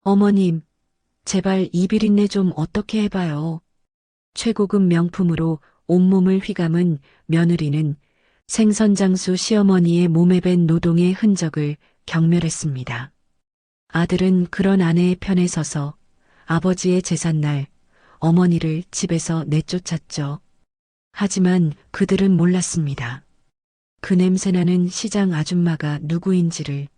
어머님, 제발 이 비린내 좀 어떻게 해봐요. 최고급 명품으로 온몸을 휘감은 며느리는 생선장수 시어머니의 몸에 밴 노동의 흔적을 경멸했습니다. 아들은 그런 아내의 편에 서서 아버지의 제삿날 어머니를 집에서 내쫓았죠. 하지만 그들은 몰랐습니다. 그 냄새나는 시장 아줌마가 누구인지를.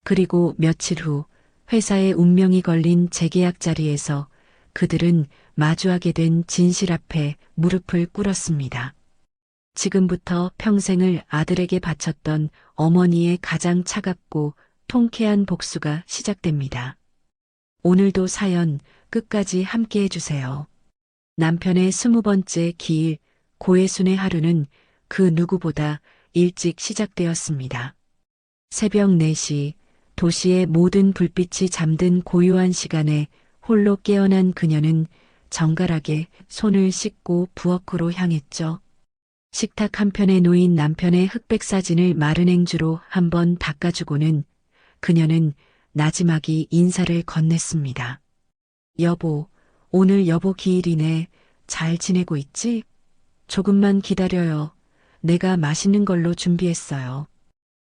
그리고 며칠 후 회사에 운명이 걸린 재계약 자리에서 그들은 마주하게 된 진실 앞에 무릎을 꿇었습니다. 지금부터 평생을 아들에게 바쳤던 어머니의 가장 차갑고 통쾌한 복수가 시작됩니다. 오늘도 사연 끝까지 함께 해주세요. 남편의 20번째 기일 고해순의 하루는 그 누구보다 일찍 시작되었습니다. 새벽 4시 도시의 모든 불빛이 잠든 고요한 시간에 홀로 깨어난 그녀는 정갈하게 손을 씻고 부엌으로 향했죠. 식탁 한편에 놓인 남편의 흑백 사진을 마른 행주로 한번 닦아주고는 그녀는 나지막이 인사를 건넸습니다. 여보, 오늘 여보 기일이네. 잘 지내고 있지? 조금만 기다려요. 내가 맛있는 걸로 준비했어요.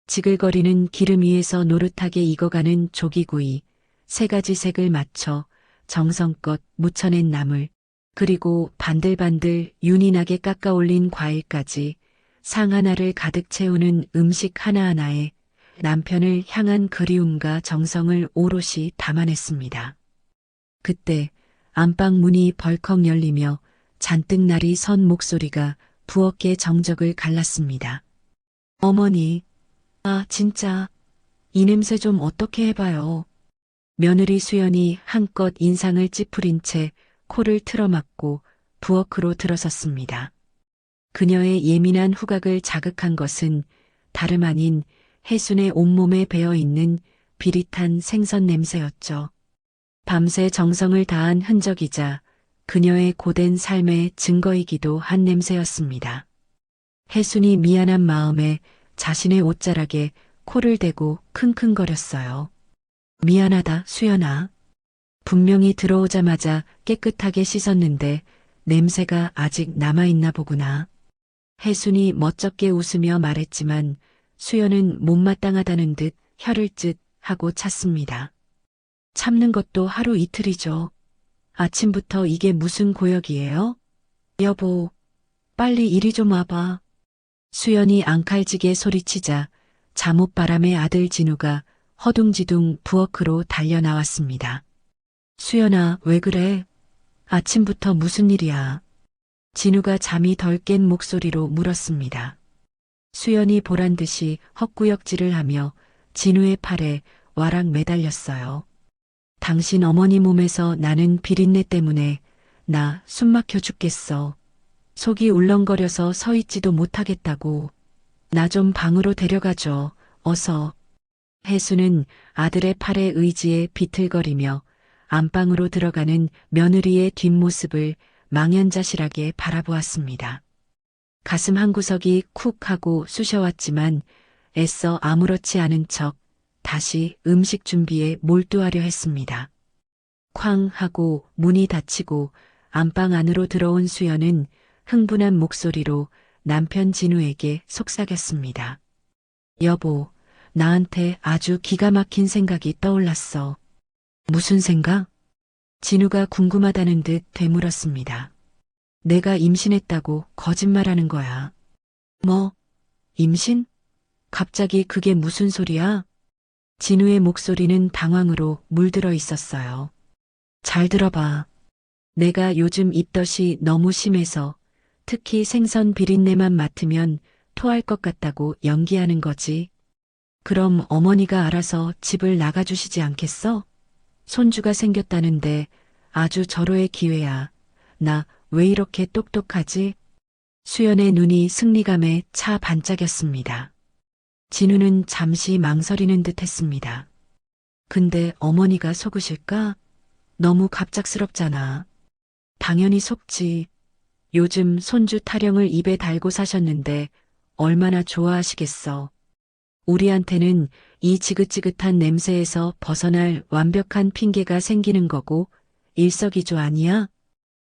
지글거리는 기름 위에서 노릇하게 익어가는 조기구이, 3가지 색을 맞춰 정성껏 무쳐낸 나물, 그리고 반들반들 윤이 나게 깎아 올린 과일까지 상 하나를 가득 채우는 음식 하나하나에 남편을 향한 그리움과 정성을 오롯이 담아냈습니다. 그때 안방 문이 벌컥 열리며 잔뜩 날이 선 목소리가 부엌의 정적을 갈랐습니다. 어머니, 아, 진짜, 이 냄새 좀 어떻게 해봐요. 며느리 수연이 한껏 인상을 찌푸린 채 코를 틀어막고 부엌으로 들어섰습니다. 그녀의 예민한 후각을 자극한 것은 다름 아닌 해순의 온몸에 배어있는 비릿한 생선 냄새였죠. 밤새 정성을 다한 흔적이자 그녀의 고된 삶의 증거이기도 한 냄새였습니다. 해순이 미안한 마음에 자신의 옷자락에 코를 대고 킁킁거렸어요. 미안하다, 수연아. 분명히 들어오자마자 깨끗하게 씻었는데 냄새가 아직 남아있나 보구나. 해순이 멋쩍게 웃으며 말했지만 수연은 못마땅하다는 듯 혀를 쯧 하고 찼습니다. 참는 것도 하루 이틀이죠. 아침부터 이게 무슨 고역이에요? 여보, 빨리 이리 좀 와봐. 수연이 앙칼지게 소리치자 잠옷바람의 아들 진우가 허둥지둥 부엌으로 달려나왔습니다. 수연아, 왜 그래? 아침부터 무슨 일이야? 진우가 잠이 덜 깬 목소리로 물었습니다. 수연이 보란듯이 헛구역질을 하며 진우의 팔에 와락 매달렸어요. 당신 어머니 몸에서 나는 비린내 때문에 나 숨막혀 죽겠어. 속이 울렁거려서 서 있지도 못하겠다고. 나 좀 방으로 데려가줘. 어서. 해수는 아들의 팔에 의지에 비틀거리며 안방으로 들어가는 며느리의 뒷모습을 망연자실하게 바라보았습니다. 가슴 한구석이 쿡 하고 쑤셔왔지만 애써 아무렇지 않은 척 다시 음식 준비에 몰두하려 했습니다. 쾅 하고 문이 닫히고 안방 안으로 들어온 수연은 흥분한 목소리로 남편 진우에게 속삭였습니다. 여보, 나한테 아주 기가 막힌 생각이 떠올랐어. 무슨 생각? 진우가 궁금하다는 듯 되물었습니다. 내가 임신했다고 거짓말하는 거야. 뭐? 임신? 갑자기 그게 무슨 소리야? 진우의 목소리는 당황으로 물들어 있었어요. 잘 들어봐. 내가 요즘 입덧이 너무 심해서 특히 생선 비린내만 맡으면 토할 것 같다고 연기하는 거지. 그럼 어머니가 알아서 집을 나가주시지 않겠어? 손주가 생겼다는데 아주 절호의 기회야. 나 왜 이렇게 똑똑하지? 수연의 눈이 승리감에 차 반짝였습니다. 진우는 잠시 망설이는 듯 했습니다. 근데 어머니가 속으실까? 너무 갑작스럽잖아. 당연히 속지. 요즘 손주 타령을 입에 달고 사셨는데 얼마나 좋아하시겠어. 우리한테는 이 지긋지긋한 냄새에서 벗어날 완벽한 핑계가 생기는 거고 일석이조 아니야?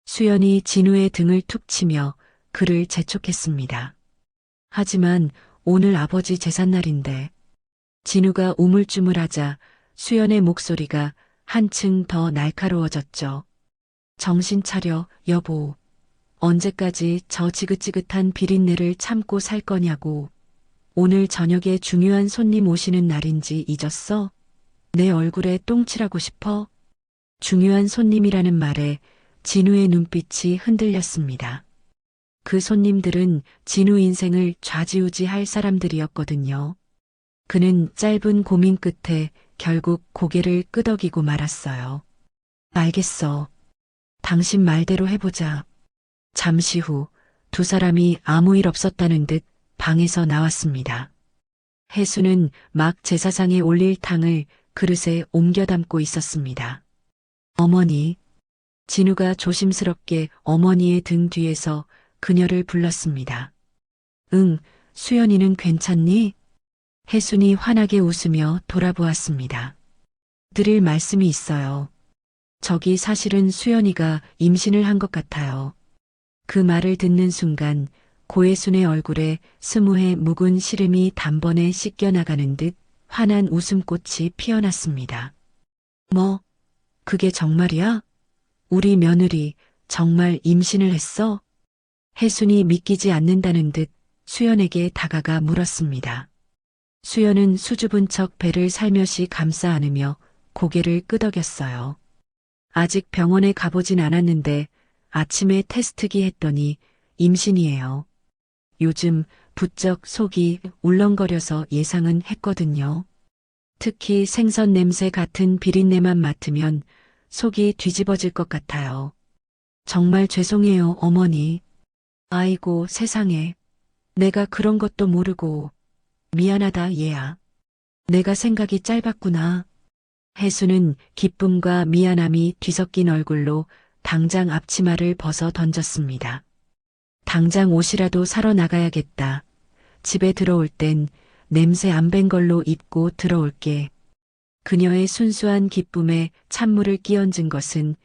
수연이 진우의 등을 툭 치며 그를 재촉했습니다. 하지만 오늘 아버지 제삿날인데. 진우가 우물쭈물하자 수연의 목소리가 한층 더 날카로워졌죠. 정신 차려, 여보. 언제까지 저 지긋지긋한 비린내를 참고 살 거냐고. 오늘 저녁에 중요한 손님 오시는 날인지 잊었어? 내 얼굴에 똥칠하고 싶어? 중요한 손님이라는 말에 진우의 눈빛이 흔들렸습니다. 그 손님들은 진우 인생을 좌지우지할 사람들이었거든요. 그는 짧은 고민 끝에 결국 고개를 끄덕이고 말았어요. 알겠어. 당신 말대로 해보자. 잠시 후 두 사람이 아무 일 없었다는 듯 방에서 나왔습니다. 혜수는 막 제사상에 올릴 탕을 그릇에 옮겨 담고 있었습니다. 어머니. 진우가 조심스럽게 어머니의 등 뒤에서 그녀를 불렀습니다. 응, 수연이는 괜찮니? 혜순이 환하게 웃으며 돌아보았습니다. 드릴 말씀이 있어요. 저기 사실은 수연이가 임신을 한 것 같아요. 그 말을 듣는 순간 고혜순의 얼굴에 스무해 묵은 시름이 단번에 씻겨나가는 듯 환한 웃음꽃이 피어났습니다. 뭐? 그게 정말이야? 우리 며느리 정말 임신을 했어? 혜순이 믿기지 않는다는 듯 수연에게 다가가 물었습니다. 수연은 수줍은 척 배를 살며시 감싸 안으며 고개를 끄덕였어요. 아직 병원에 가보진 않았는데 아침에 테스트기 했더니 임신이에요. 요즘 부쩍 속이 울렁거려서 예상은 했거든요. 특히 생선 냄새 같은 비린내만 맡으면 속이 뒤집어질 것 같아요. 정말 죄송해요, 어머니. 아이고, 세상에. 내가 그런 것도 모르고. 미안하다, 얘야. 내가 생각이 짧았구나. 혜수는 기쁨과 미안함이 뒤섞인 얼굴로 당장 앞치마를 벗어 던졌습니다. 당장 옷이라도 사러 나가야겠다. 집에 들어올 땐 냄새 안 밴 걸로 입고 들어올게. 그녀의 순수한 기쁨에 찬물을 끼얹은 것은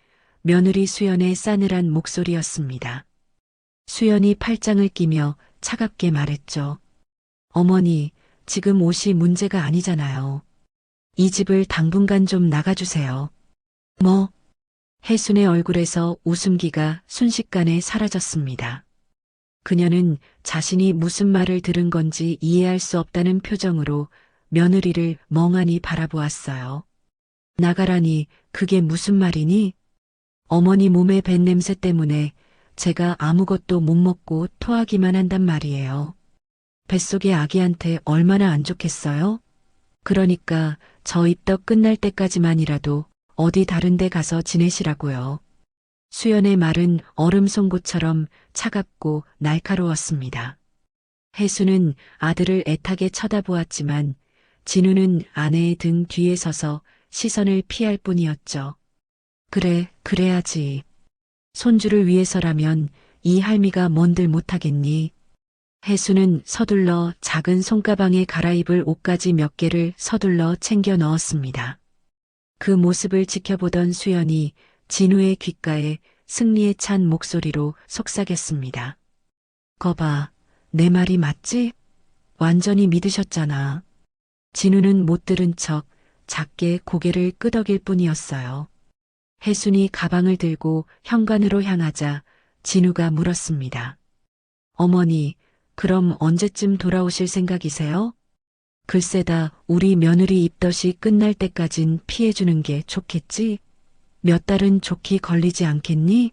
며느리 수연의 싸늘한 목소리였습니다. 수연이 팔짱을 끼며 차갑게 말했죠. 어머니, 지금 옷이 문제가 아니잖아요. 이 집을 당분간 좀 나가주세요. 뭐? 혜순의 얼굴에서 웃음기가 순식간에 사라졌습니다. 그녀는 자신이 무슨 말을 들은 건지 이해할 수 없다는 표정으로 며느리를 멍하니 바라보았어요. 나가라니 그게 무슨 말이니? 어머니 몸에 밴 냄새 때문에 제가 아무것도 못 먹고 토하기만 한단 말이에요. 뱃속의 아기한테 얼마나 안 좋겠어요? 그러니까 저 입덧 끝날 때까지만이라도 어디 다른 데 가서 지내시라고요. 수연의 말은 얼음 송곳처럼 차갑고 날카로웠습니다. 혜수는 아들을 애타게 쳐다보았지만 진우는 아내의 등 뒤에 서서 시선을 피할 뿐이었죠. 그래, 그래야지. 손주를 위해서라면 이 할미가 뭔들 못하겠니? 혜수는 서둘러 작은 손가방에 갈아입을 옷가지 몇 개를 서둘러 챙겨 넣었습니다. 그 모습을 지켜보던 수연이 진우의 귓가에 승리에 찬 목소리로 속삭였습니다. 거봐, 내 말이 맞지? 완전히 믿으셨잖아. 진우는 못 들은 척 작게 고개를 끄덕일 뿐이었어요. 혜순이 가방을 들고 현관으로 향하자 진우가 물었습니다. 어머니, 그럼 언제쯤 돌아오실 생각이세요? 글쎄다, 우리 며느리 입덧이 끝날 때까진 피해주는 게 좋겠지? 몇 달은 좋게 걸리지 않겠니?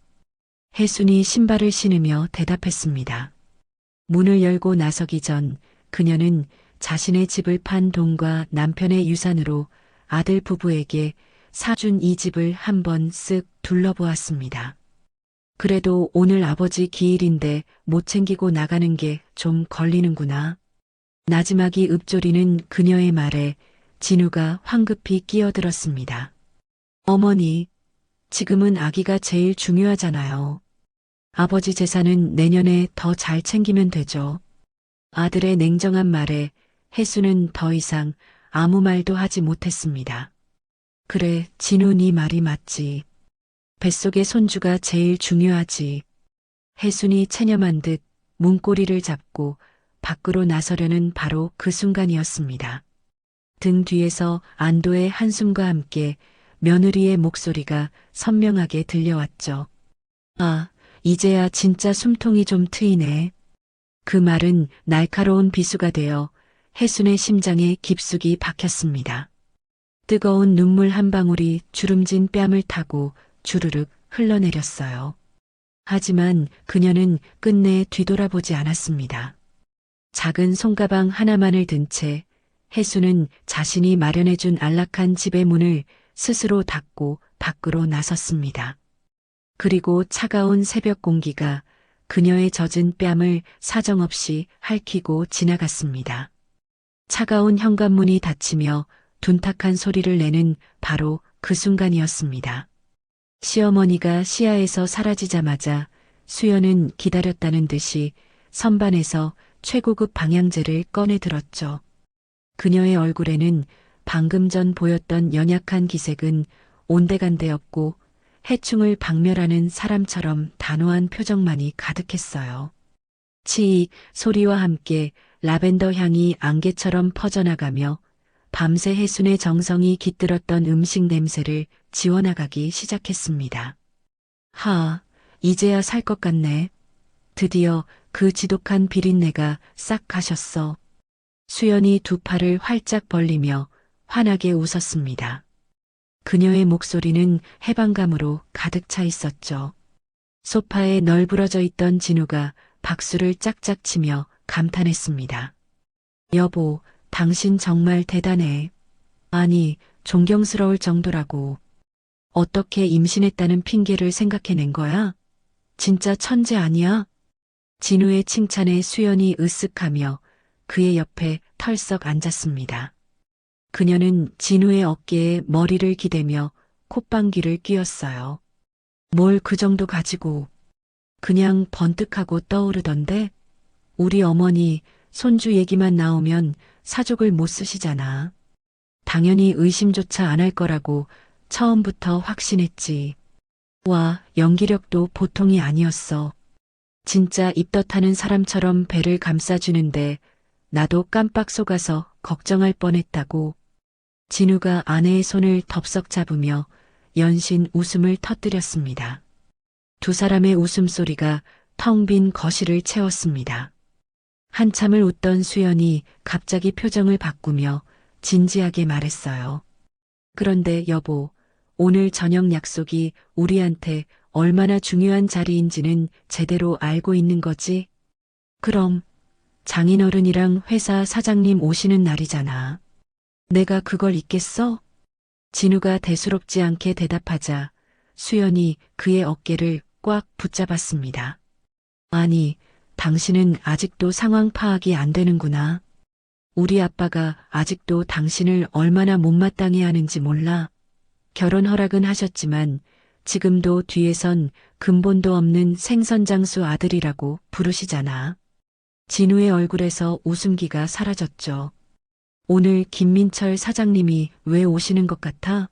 혜순이 신발을 신으며 대답했습니다. 문을 열고 나서기 전 그녀는 자신의 집을 판 돈과 남편의 유산으로 아들 부부에게 사준 이 집을 한번 쓱 둘러보았습니다. 그래도 오늘 아버지 기일인데 못 챙기고 나가는 게 좀 걸리는구나. 나지막이 읊조리는 그녀의 말에 진우가 황급히 끼어들었습니다. 어머니, 지금은 아기가 제일 중요하잖아요. 아버지 재산은 내년에 더 잘 챙기면 되죠. 아들의 냉정한 말에 혜수는 더 이상 아무 말도 하지 못했습니다. 그래, 진우 네 말이 맞지. 뱃속의 손주가 제일 중요하지. 혜순이 체념한 듯 문고리를 잡고 밖으로 나서려는 바로 그 순간이었습니다. 등 뒤에서 안도의 한숨과 함께 며느리의 목소리가 선명하게 들려왔죠. 아, 이제야 진짜 숨통이 좀 트이네. 그 말은 날카로운 비수가 되어 혜순의 심장에 깊숙이 박혔습니다. 뜨거운 눈물 한 방울이 주름진 뺨을 타고 주르륵 흘러내렸어요. 하지만 그녀는 끝내 뒤돌아보지 않았습니다. 작은 손가방 하나만을 든 채 혜수는 자신이 마련해준 안락한 집의 문을 스스로 닫고 밖으로 나섰습니다. 그리고 차가운 새벽 공기가 그녀의 젖은 뺨을 사정없이 핥히고 지나갔습니다. 차가운 현관문이 닫히며 둔탁한 소리를 내는 바로 그 순간이었습니다. 시어머니가 시야에서 사라지자마자 수연은 기다렸다는 듯이 선반에서 최고급 방향제를 꺼내 들었죠. 그녀의 얼굴에는 방금 전 보였던 연약한 기색은 온데간데 없고 해충을 박멸하는 사람처럼 단호한 표정만이 가득했어요. 치익 소리와 함께 라벤더 향이 안개처럼 퍼져나가며 밤새 혜순의 정성이 깃들었던 음식 냄새를 지워나가기 시작했습니다. 하, 이제야 살 것 같네. 드디어 그 지독한 비린내가 싹 가셨어. 수연이 두 팔을 활짝 벌리며 환하게 웃었습니다. 그녀의 목소리는 해방감으로 가득 차 있었죠. 소파에 널브러져 있던 진우가 박수를 짝짝 치며 감탄했습니다. 여보, 당신 정말 대단해. 아니, 존경스러울 정도라고. 어떻게 임신했다는 핑계를 생각해낸 거야? 진짜 천재 아니야? 진우의 칭찬에 수연이 으쓱하며 그의 옆에 털썩 앉았습니다. 그녀는 진우의 어깨에 머리를 기대며 콧방귀를 뀌었어요. 뭘 그 정도 가지고. 그냥 번뜩하고 떠오르던데? 우리 어머니 손주 얘기만 나오면 사족을 못 쓰시잖아. 당연히 의심조차 안 할 거라고 처음부터 확신했지. 와, 연기력도 보통이 아니었어. 진짜 입덧하는 사람처럼 배를 감싸주는데 나도 깜빡 속아서 걱정할 뻔했다고. 진우가 아내의 손을 덥석 잡으며 연신 웃음을 터뜨렸습니다. 두 사람의 웃음소리가 텅 빈 거실을 채웠습니다. 한참을 웃던 수연이 갑자기 표정을 바꾸며 진지하게 말했어요. 그런데 여보, 오늘 저녁 약속이 우리한테 얼마나 중요한 자리인지는 제대로 알고 있는 거지? 그럼 장인어른이랑 회사 사장님 오시는 날이잖아. 내가 그걸 잊겠어? 진우가 대수롭지 않게 대답하자 수연이 그의 어깨를 꽉 붙잡았습니다. 아니, 당신은 아직도 상황 파악이 안 되는구나. 우리 아빠가 아직도 당신을 얼마나 못마땅해 하는지 몰라. 결혼 허락은 하셨지만 지금도 뒤에선 근본도 없는 생선장수 아들이라고 부르시잖아. 진우의 얼굴에서 웃음기가 사라졌죠. 오늘 김민철 사장님이 왜 오시는 것 같아?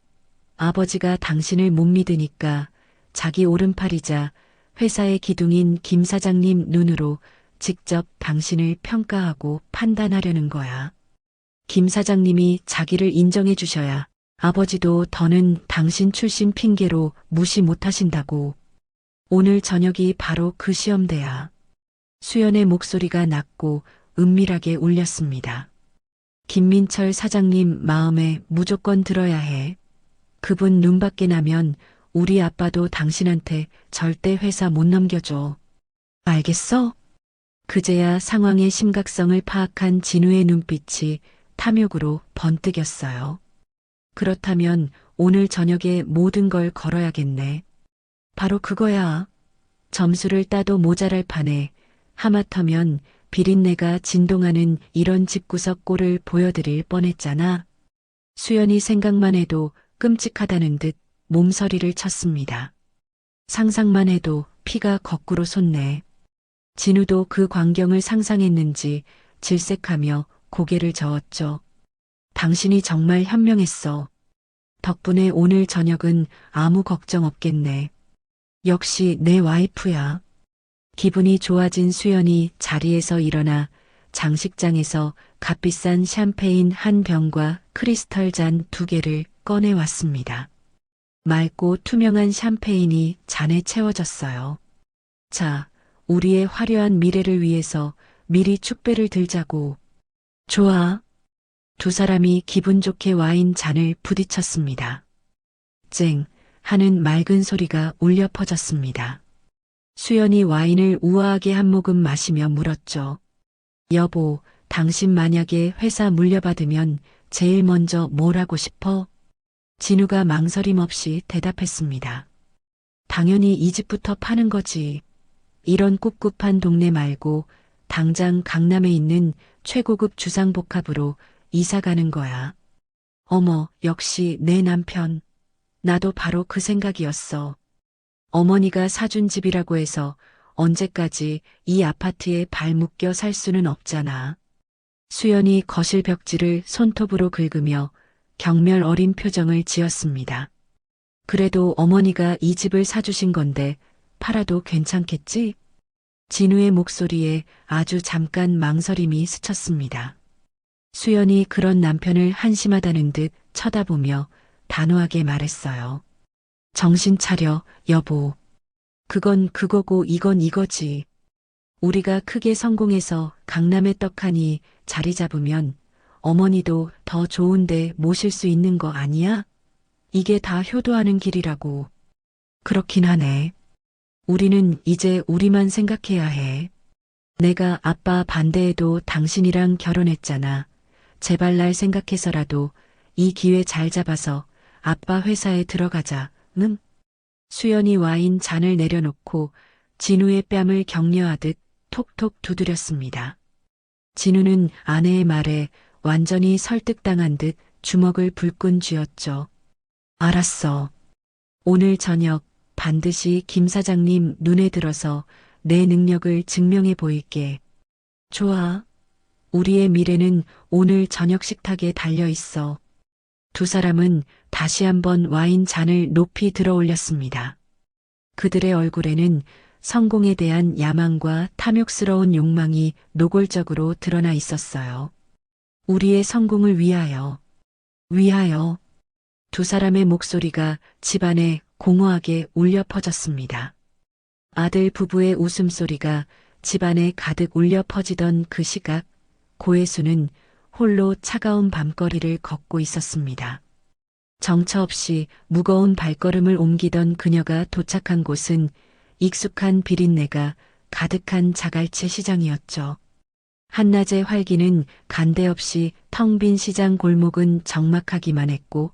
아버지가 당신을 못 믿으니까 자기 오른팔이자 회사의 기둥인 김 사장님 눈으로 직접 당신을 평가하고 판단하려는 거야. 김 사장님이 자기를 인정해 주셔야 아버지도 더는 당신 출신 핑계로 무시 못 하신다고. 오늘 저녁이 바로 그 시험대야. 수연의 목소리가 낮고 은밀하게 울렸습니다. 김민철 사장님 마음에 무조건 들어야 해. 그분 눈밖에 나면 우리 아빠도 당신한테 절대 회사 못 넘겨줘. 알겠어? 그제야 상황의 심각성을 파악한 진우의 눈빛이 탐욕으로 번뜩였어요. 그렇다면 오늘 저녁에 모든 걸 걸어야겠네. 바로 그거야. 점수를 따도 모자랄 판에 하마터면 비린내가 진동하는 이런 집구석 꼴을 보여드릴 뻔했잖아. 수연이 생각만 해도 끔찍하다는 듯 몸서리를 쳤습니다. 상상만 해도 피가 거꾸로 솟네. 진우도 그 광경을 상상했는지 질색하며 고개를 저었죠. 당신이 정말 현명했어. 덕분에 오늘 저녁은 아무 걱정 없겠네. 역시 내 와이프야. 기분이 좋아진 수연이 자리에서 일어나 장식장에서 값비싼 샴페인 한 병과 크리스털 잔 2개를 꺼내왔습니다. 맑고 투명한 샴페인이 잔에 채워졌어요. 자, 우리의 화려한 미래를 위해서 미리 축배를 들자고. 좋아. 두 사람이 기분 좋게 와인 잔을 부딪혔습니다. 쨍 하는 맑은 소리가 울려 퍼졌습니다. 수연이 와인을 우아하게 한 모금 마시며 물었죠. 여보, 당신 만약에 회사 물려받으면 제일 먼저 뭘 하고 싶어? 진우가 망설임 없이 대답했습니다. 당연히 이 집부터 파는 거지. 이런 꿉꿉한 동네 말고 당장 강남에 있는 최고급 주상복합으로 이사 가는 거야. 어머, 역시 내 남편. 나도 바로 그 생각이었어. 어머니가 사준 집이라고 해서 언제까지 이 아파트에 발 묶여 살 수는 없잖아. 수연이 거실 벽지를 손톱으로 긁으며 경멸 어린 표정을 지었습니다. 그래도 어머니가 이 집을 사주신 건데 팔아도 괜찮겠지? 진우의 목소리에 아주 잠깐 망설임이 스쳤습니다. 수연이 그런 남편을 한심하다는 듯 쳐다보며 단호하게 말했어요. 정신 차려, 여보. 그건 그거고 이건 이거지. 우리가 크게 성공해서 강남에 떡하니 자리 잡으면 어머니도 더 좋은데 모실 수 있는 거 아니야? 이게 다 효도하는 길이라고. 그렇긴 하네. 우리는 이제 우리만 생각해야 해. 내가 아빠 반대해도 당신이랑 결혼했잖아. 제발 날 생각해서라도 이 기회 잘 잡아서 아빠 회사에 들어가자, 응? 수연이 와인 잔을 내려놓고 진우의 뺨을 격려하듯 톡톡 두드렸습니다. 진우는 아내의 말에 완전히 설득당한 듯 주먹을 불끈 쥐었죠. 알았어. 오늘 저녁 반드시 김 사장님 눈에 들어서 내 능력을 증명해 보일게. 좋아. 우리의 미래는 오늘 저녁 식탁에 달려 있어. 두 사람은 다시 한번 와인 잔을 높이 들어 올렸습니다. 그들의 얼굴에는 성공에 대한 야망과 탐욕스러운 욕망이 노골적으로 드러나 있었어요. 우리의 성공을 위하여. 위하여. 두 사람의 목소리가 집안에 공허하게 울려 퍼졌습니다. 아들 부부의 웃음소리가 집안에 가득 울려 퍼지던 그 시각, 고혜수는 홀로 차가운 밤거리를 걷고 있었습니다. 정처 없이 무거운 발걸음을 옮기던 그녀가 도착한 곳은 익숙한 비린내가 가득한 자갈치 시장이었죠. 한낮의 활기는 간데 없이 텅 빈 시장 골목은 적막하기만 했고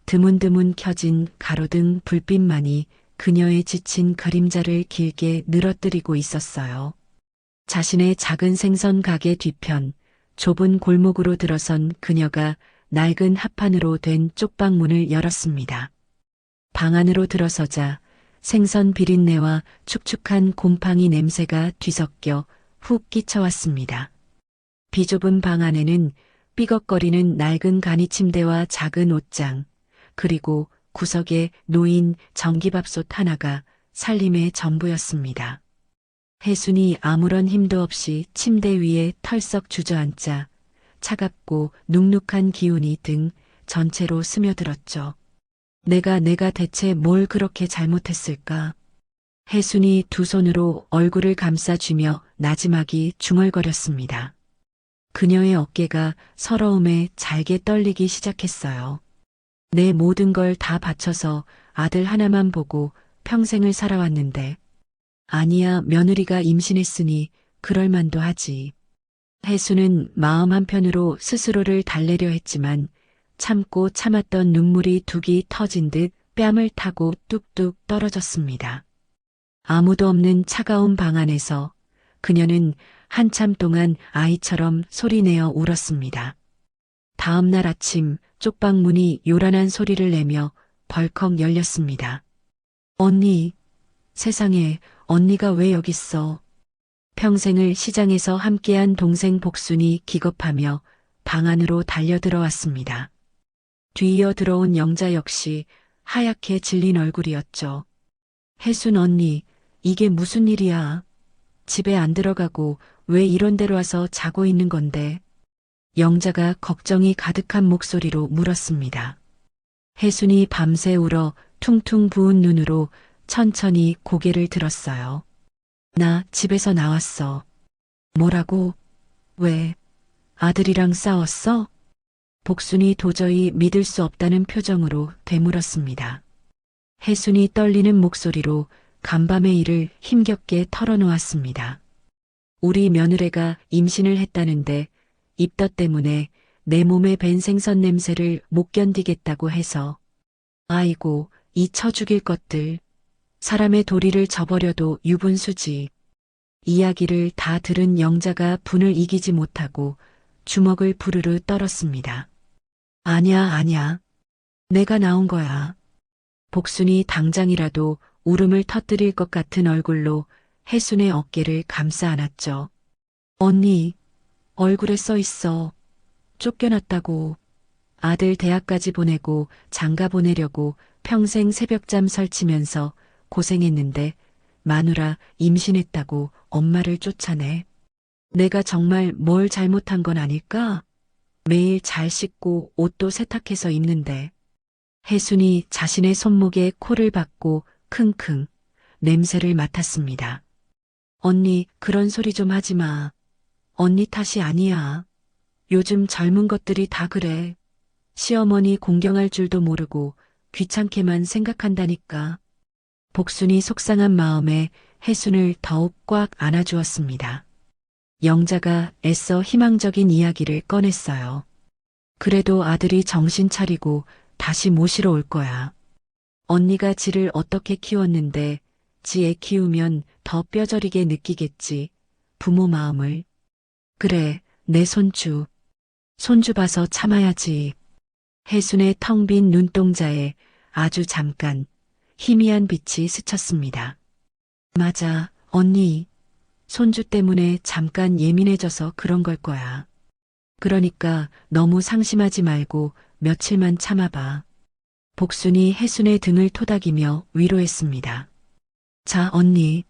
드문드문 켜진 가로등 불빛만이 그녀의 지친 그림자를 길게 늘어뜨리고 있었어요. 자신의 작은 생선 가게 뒤편 좁은 골목으로 들어선 그녀가 낡은 합판으로 된 쪽방문을 열었습니다. 방 안으로 들어서자 생선 비린내와 축축한 곰팡이 냄새가 뒤섞여 훅 끼쳐왔습니다. 비좁은 방 안에는 삐걱거리는 낡은 간이 침대와 작은 옷장, 그리고 구석에 놓인 전기밥솥 하나가 살림의 전부였습니다. 혜순이 아무런 힘도 없이 침대 위에 털썩 주저앉자 차갑고 눅눅한 기운이 등 전체로 스며들었죠. 내가 대체 뭘 그렇게 잘못했을까? 혜순이 두 손으로 얼굴을 감싸쥐며 나지막이 중얼거렸습니다. 그녀의 어깨가 서러움에 잘게 떨리기 시작했어요. 내 모든 걸 다 바쳐서 아들 하나만 보고 평생을 살아왔는데 아니야, 며느리가 임신했으니 그럴 만도 하지. 혜수는 마음 한편으로 스스로를 달래려 했지만 참고 참았던 눈물이 둑이 터진 듯 뺨을 타고 뚝뚝 떨어졌습니다. 아무도 없는 차가운 방 안에서 그녀는 한참 동안 아이처럼 소리내어 울었습니다. 다음 날 아침 쪽방문이 요란한 소리를 내며 벌컥 열렸습니다. 언니, 세상에 언니가 왜 여기 있어? 평생을 시장에서 함께한 동생 복순이 기겁하며 방 안으로 달려들어왔습니다. 뒤이어 들어온 영자 역시 하얗게 질린 얼굴이었죠. 혜순 언니, 이게 무슨 일이야? 집에 안 들어가고 왜 이런 데로 와서 자고 있는 건데? 영자가 걱정이 가득한 목소리로 물었습니다. 혜순이 밤새 울어 퉁퉁 부은 눈으로 천천히 고개를 들었어요. 나 집에서 나왔어. 뭐라고? 왜? 아들이랑 싸웠어? 복순이 도저히 믿을 수 없다는 표정으로 되물었습니다. 혜순이 떨리는 목소리로 간밤의 일을 힘겹게 털어놓았습니다. 우리 며느리가 임신을 했다는데 입덧 때문에 내 몸에 밴 생선 냄새를 못 견디겠다고 해서. 아이고, 이 쳐 죽일 것들. 사람의 도리를 저버려도 유분수지. 이야기를 다 들은 영자가 분을 이기지 못하고 주먹을 부르르 떨었습니다. 아냐. 내가 나온 거야. 복순이 당장이라도 울음을 터뜨릴 것 같은 얼굴로 혜순의 어깨를 감싸 안았죠. 언니, 얼굴에 써 있어. 쫓겨났다고. 아들 대학까지 보내고 장가 보내려고 평생 새벽잠 설치면서 고생했는데 마누라 임신했다고 엄마를 쫓아내. 내가 정말 뭘 잘못한 건 아닐까? 매일 잘 씻고 옷도 세탁해서 입는데. 혜순이 자신의 손목에 코를 박고 킁킁 냄새를 맡았습니다. 언니, 그런 소리 좀 하지 마. 언니 탓이 아니야. 요즘 젊은 것들이 다 그래. 시어머니 공경할 줄도 모르고 귀찮게만 생각한다니까. 복순이 속상한 마음에 혜순을 더욱 꽉 안아주었습니다. 영자가 애써 희망적인 이야기를 꺼냈어요. 그래도 아들이 정신 차리고 다시 모시러 올 거야. 언니가 지를 어떻게 키웠는데 지 애 키우면 더 뼈저리게 느끼겠지. 부모 마음을. 그래, 내 손주. 손주 봐서 참아야지. 혜순의 텅 빈 눈동자에 아주 잠깐 희미한 빛이 스쳤습니다. 맞아, 언니. 손주 때문에 잠깐 예민해져서 그런 걸 거야. 그러니까 너무 상심하지 말고 며칠만 참아봐. 복순이 혜순의 등을 토닥이며 위로했습니다. 자, 언니.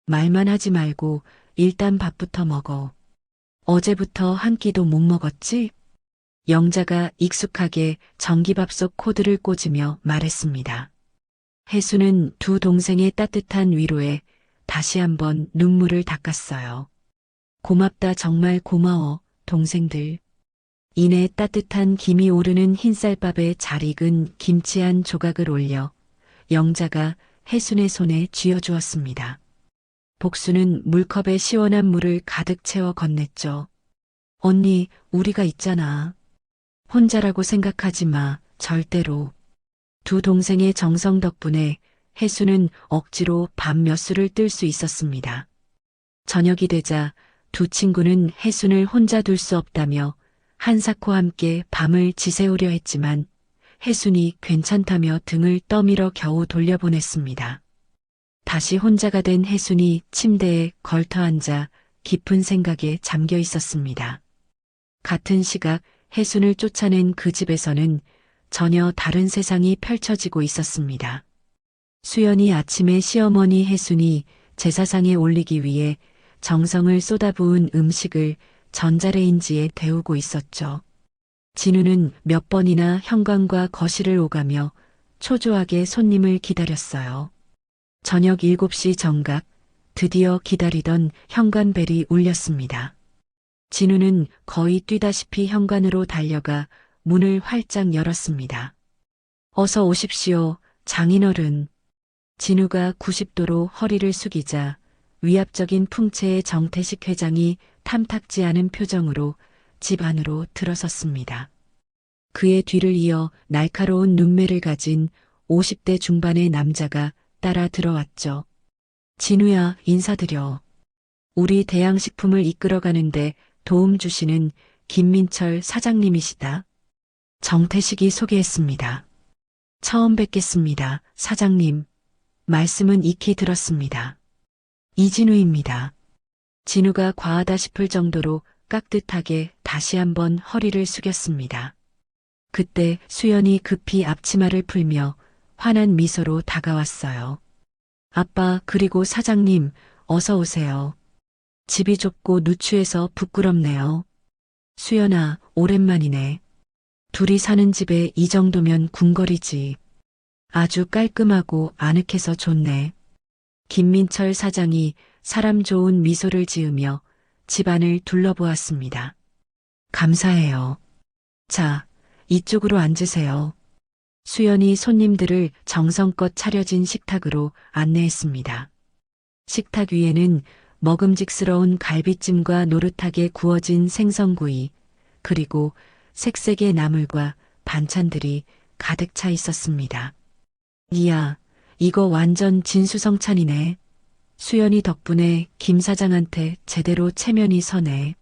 말만 하지 말고 일단 밥부터 먹어. 어제부터 한 끼도 못 먹었지? 영자가 익숙하게 전기밥솥 코드를 꽂으며 말했습니다. 혜순은 두 동생의 따뜻한 위로에 다시 한번 눈물을 닦았어요. 고맙다, 정말 고마워, 동생들. 이내 따뜻한 김이 오르는 흰쌀밥에 잘 익은 김치 한 조각을 올려 영자가 혜순의 손에 쥐어주었습니다. 복수는 물컵에 시원한 물을 가득 채워 건넸죠. 언니, 우리가 있잖아. 혼자라고 생각하지 마, 절대로. 두 동생의 정성 덕분에 혜수는 억지로 밤 몇 수를 뜰 수 있었습니다. 저녁이 되자 두 친구는 혜순을 혼자 둘 수 없다며 한사코 함께 밤을 지새우려 했지만 혜순이 괜찮다며 등을 떠밀어 겨우 돌려보냈습니다. 다시 혼자가 된 혜순이 침대에 걸터앉아 깊은 생각에 잠겨 있었습니다. 같은 시각 혜순을 쫓아낸 그 집에서는 전혀 다른 세상이 펼쳐지고 있었습니다. 수연이 아침에 시어머니 혜순이 제사상에 올리기 위해 정성을 쏟아부은 음식을 전자레인지에 데우고 있었죠. 진우는 몇 번이나 현관과 거실을 오가며 초조하게 손님을 기다렸어요. 저녁 7시 정각, 드디어 기다리던 현관벨이 울렸습니다. 진우는 거의 뛰다시피 현관으로 달려가 문을 활짝 열었습니다. 어서 오십시오, 장인어른. 진우가 90도로 허리를 숙이자 위압적인 풍채의 정태식 회장이 탐탁지 않은 표정으로 집 안으로 들어섰습니다. 그의 뒤를 이어 날카로운 눈매를 가진 50대 중반의 남자가 따라 들어왔죠. 진우야, 인사드려. 우리 대양식품을 이끌어가는데 도움 주시는 김민철 사장님이시다. 정태식이 소개했습니다. 처음 뵙겠습니다, 사장님. 말씀은 익히 들었습니다. 이진우입니다. 진우가 과하다 싶을 정도로 깍듯하게 다시 한번 허리를 숙였습니다. 그때 수연이 급히 앞치마를 풀며 환한 미소로 다가왔어요. 아빠, 그리고 사장님, 어서 오세요. 집이 좁고 누추해서 부끄럽네요. 수연아, 오랜만이네. 둘이 사는 집에 이 정도면 궁궐이지. 아주 깔끔하고 아늑해서 좋네. 김민철 사장이 사람 좋은 미소를 지으며 집안을 둘러보았습니다. 감사해요. 자, 이쪽으로 앉으세요. 수연이 손님들을 정성껏 차려진 식탁으로 안내했습니다. 식탁 위에는 먹음직스러운 갈비찜과 노릇하게 구워진 생선구이, 그리고 색색의 나물과 반찬들이 가득 차 있었습니다. 이야, 이거 완전 진수성찬이네. 수연이 덕분에 김 사장한테 제대로 체면이 서네.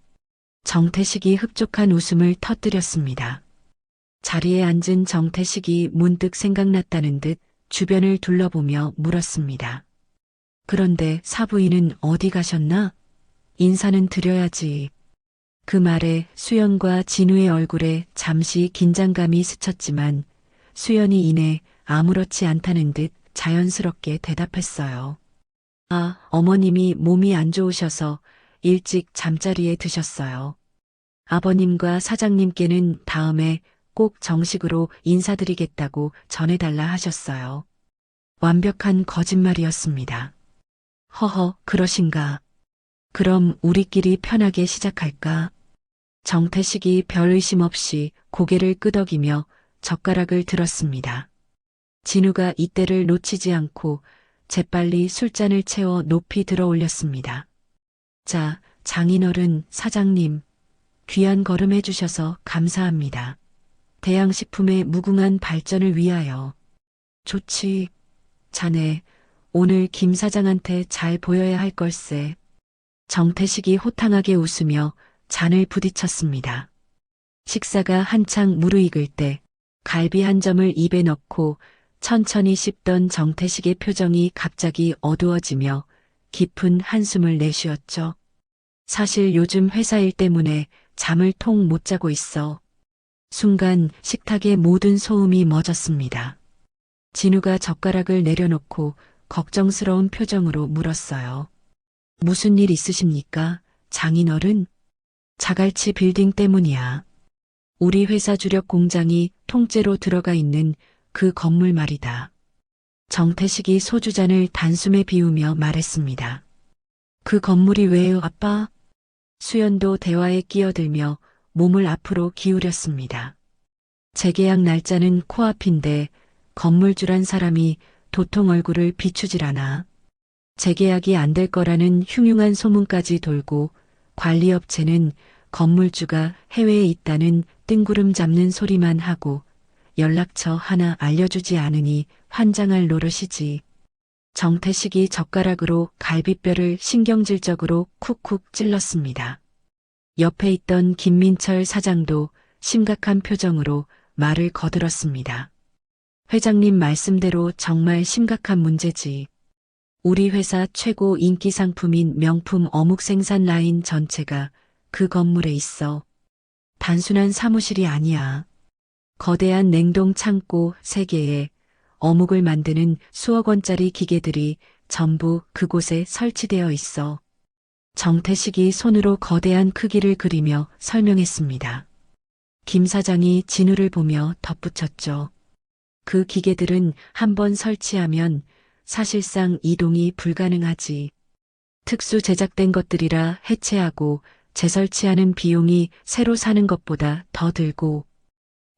정태식이 흡족한 웃음을 터뜨렸습니다. 자리에 앉은 정태식이 문득 생각났다는 듯 주변을 둘러보며 물었습니다. 그런데 사부인은 어디 가셨나? 인사는 드려야지. 그 말에 수연과 진우의 얼굴에 잠시 긴장감이 스쳤지만 수연이 이내 아무렇지 않다는 듯 자연스럽게 대답했어요. 아, 어머님이 몸이 안 좋으셔서 일찍 잠자리에 드셨어요. 아버님과 사장님께는 다음에 꼭 정식으로 인사드리겠다고 전해달라 하셨어요. 완벽한 거짓말이었습니다. 허허, 그러신가? 그럼 우리끼리 편하게 시작할까? 정태식이 별 의심 없이 고개를 끄덕이며 젓가락을 들었습니다. 진우가 이때를 놓치지 않고 재빨리 술잔을 채워 높이 들어 올렸습니다. 자, 장인어른, 사장님, 귀한 걸음 해주셔서 감사합니다. 대양식품의 무궁한 발전을 위하여. 좋지. 자네, 오늘 김 사장한테 잘 보여야 할 걸세. 정태식이 호탕하게 웃으며 잔을 부딪혔습니다. 식사가 한창 무르익을 때 갈비 한 점을 입에 넣고 천천히 씹던 정태식의 표정이 갑자기 어두워지며 깊은 한숨을 내쉬었죠. 사실 요즘 회사 일 때문에 잠을 통 못 자고 있어. 순간 식탁의 모든 소음이 멎었습니다. 진우가 젓가락을 내려놓고 걱정스러운 표정으로 물었어요. 무슨 일 있으십니까, 장인어른? 자갈치 빌딩 때문이야. 우리 회사 주력 공장이 통째로 들어가 있는 그 건물 말이다. 정태식이 소주잔을 단숨에 비우며 말했습니다. 그 건물이 왜요, 아빠? 수연도 대화에 끼어들며 몸을 앞으로 기울였습니다. 재계약 날짜는 코앞인데 건물주란 사람이 도통 얼굴을 비추질 않아. 재계약이 안 될 거라는 흉흉한 소문까지 돌고 관리업체는 건물주가 해외에 있다는 뜬구름 잡는 소리만 하고 연락처 하나 알려주지 않으니 환장할 노릇이지. 정태식이 젓가락으로 갈비뼈를 신경질적으로 쿡쿡 찔렀습니다. 옆에 있던 김민철 사장도 심각한 표정으로 말을 거들었습니다. 회장님 말씀대로 정말 심각한 문제지. 우리 회사 최고 인기 상품인 명품 어묵 생산 라인 전체가 그 건물에 있어. 단순한 사무실이 아니야. 거대한 냉동 창고 3개에 어묵을 만드는 수억 원짜리 기계들이 전부 그곳에 설치되어 있어. 정태식이 손으로 거대한 크기를 그리며 설명했습니다. 김 사장이 진우를 보며 덧붙였죠. 그 기계들은 한번 설치하면 사실상 이동이 불가능하지. 특수 제작된 것들이라 해체하고 재설치하는 비용이 새로 사는 것보다 더 들고.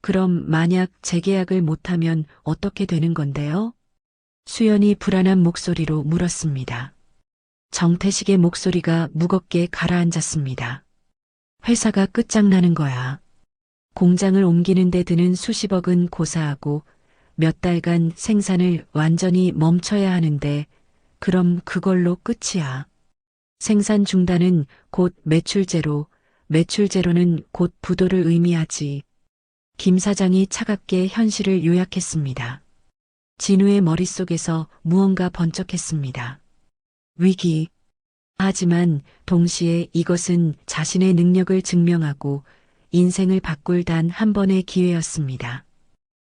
그럼 만약 재계약을 못하면 어떻게 되는 건데요? 수연이 불안한 목소리로 물었습니다. 정태식의 목소리가 무겁게 가라앉았습니다. 회사가 끝장나는 거야. 공장을 옮기는 데 드는 수십억은 고사하고 몇 달간 생산을 완전히 멈춰야 하는데 그럼 그걸로 끝이야. 생산 중단은 곧 매출 제로, 매출 제로는 곧 부도를 의미하지. 김 사장이 차갑게 현실을 요약했습니다. 진우의 머릿속에서 무언가 번쩍했습니다. 위기. 하지만 동시에 이것은 자신의 능력을 증명하고 인생을 바꿀 단 한 번의 기회였습니다.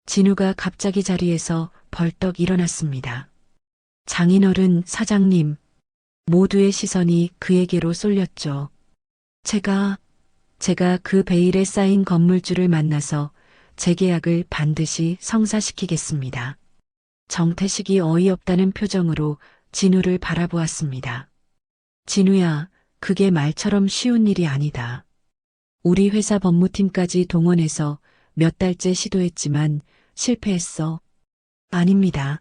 진우가 갑자기 자리에서 벌떡 일어났습니다. 장인어른, 사장님, 모두의 시선이 그에게로 쏠렸죠. 제가 그 베일에 쌓인 건물주를 만나서 재계약을 반드시 성사시키겠습니다. 정태식이 어이없다는 표정으로 진우를 바라보았습니다. 진우야, 그게 말처럼 쉬운 일이 아니다. 우리 회사 법무팀까지 동원해서 몇 달째 시도했지만 실패했어. 아닙니다.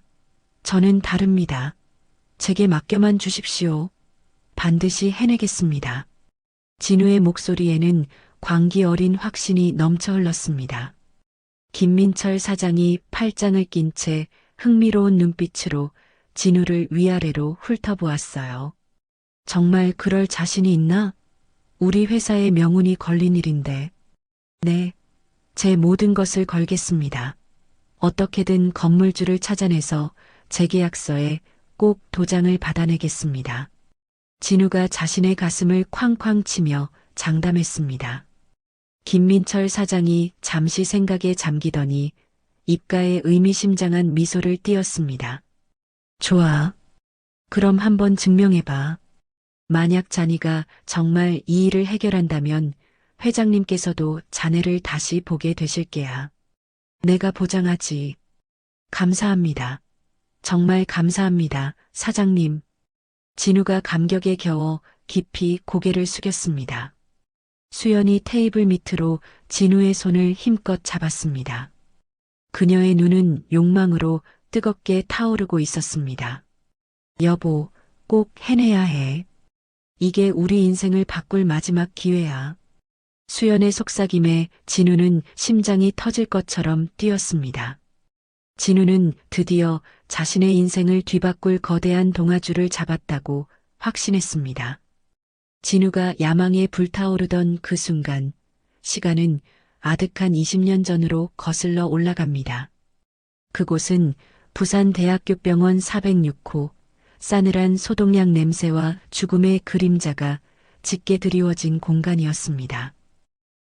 저는 다릅니다. 제게 맡겨만 주십시오. 반드시 해내겠습니다. 진우의 목소리에는 광기 어린 확신이 넘쳐 흘렀습니다. 김민철 사장이 팔짱을 낀 채 흥미로운 눈빛으로 진우를 위아래로 훑어보았어요. 정말 그럴 자신이 있나? 우리 회사의 명운이 걸린 일인데. 네, 제 모든 것을 걸겠습니다. 어떻게든 건물주를 찾아내서 재계약서에 꼭 도장을 받아내겠습니다. 진우가 자신의 가슴을 쾅쾅 치며 장담했습니다. 김민철 사장이 잠시 생각에 잠기더니 입가에 의미심장한 미소를 띄었습니다. 좋아. 그럼 한번 증명해봐. 만약 자네가 정말 이 일을 해결한다면 회장님께서도 자네를 다시 보게 되실 게야. 내가 보장하지. 감사합니다. 정말 감사합니다, 사장님. 진우가 감격에 겨워 깊이 고개를 숙였습니다. 수연이 테이블 밑으로 진우의 손을 힘껏 잡았습니다. 그녀의 눈은 욕망으로 뜨겁게 타오르고 있었습니다. 여보, 꼭 해내야 해. 이게 우리 인생을 바꿀 마지막 기회야. 수연의 속삭임에 진우는 심장이 터질 것처럼 뛰었습니다. 진우는 드디어 자신의 인생을 뒤바꿀 거대한 동아줄을 잡았다고 확신했습니다. 진우가 야망에 불타오르던 그 순간, 시간은 아득한 20년 전으로 거슬러 올라갑니다. 그곳은 부산대학교병원 406호, 싸늘한 소독약 냄새와 죽음의 그림자가 짙게 드리워진 공간이었습니다.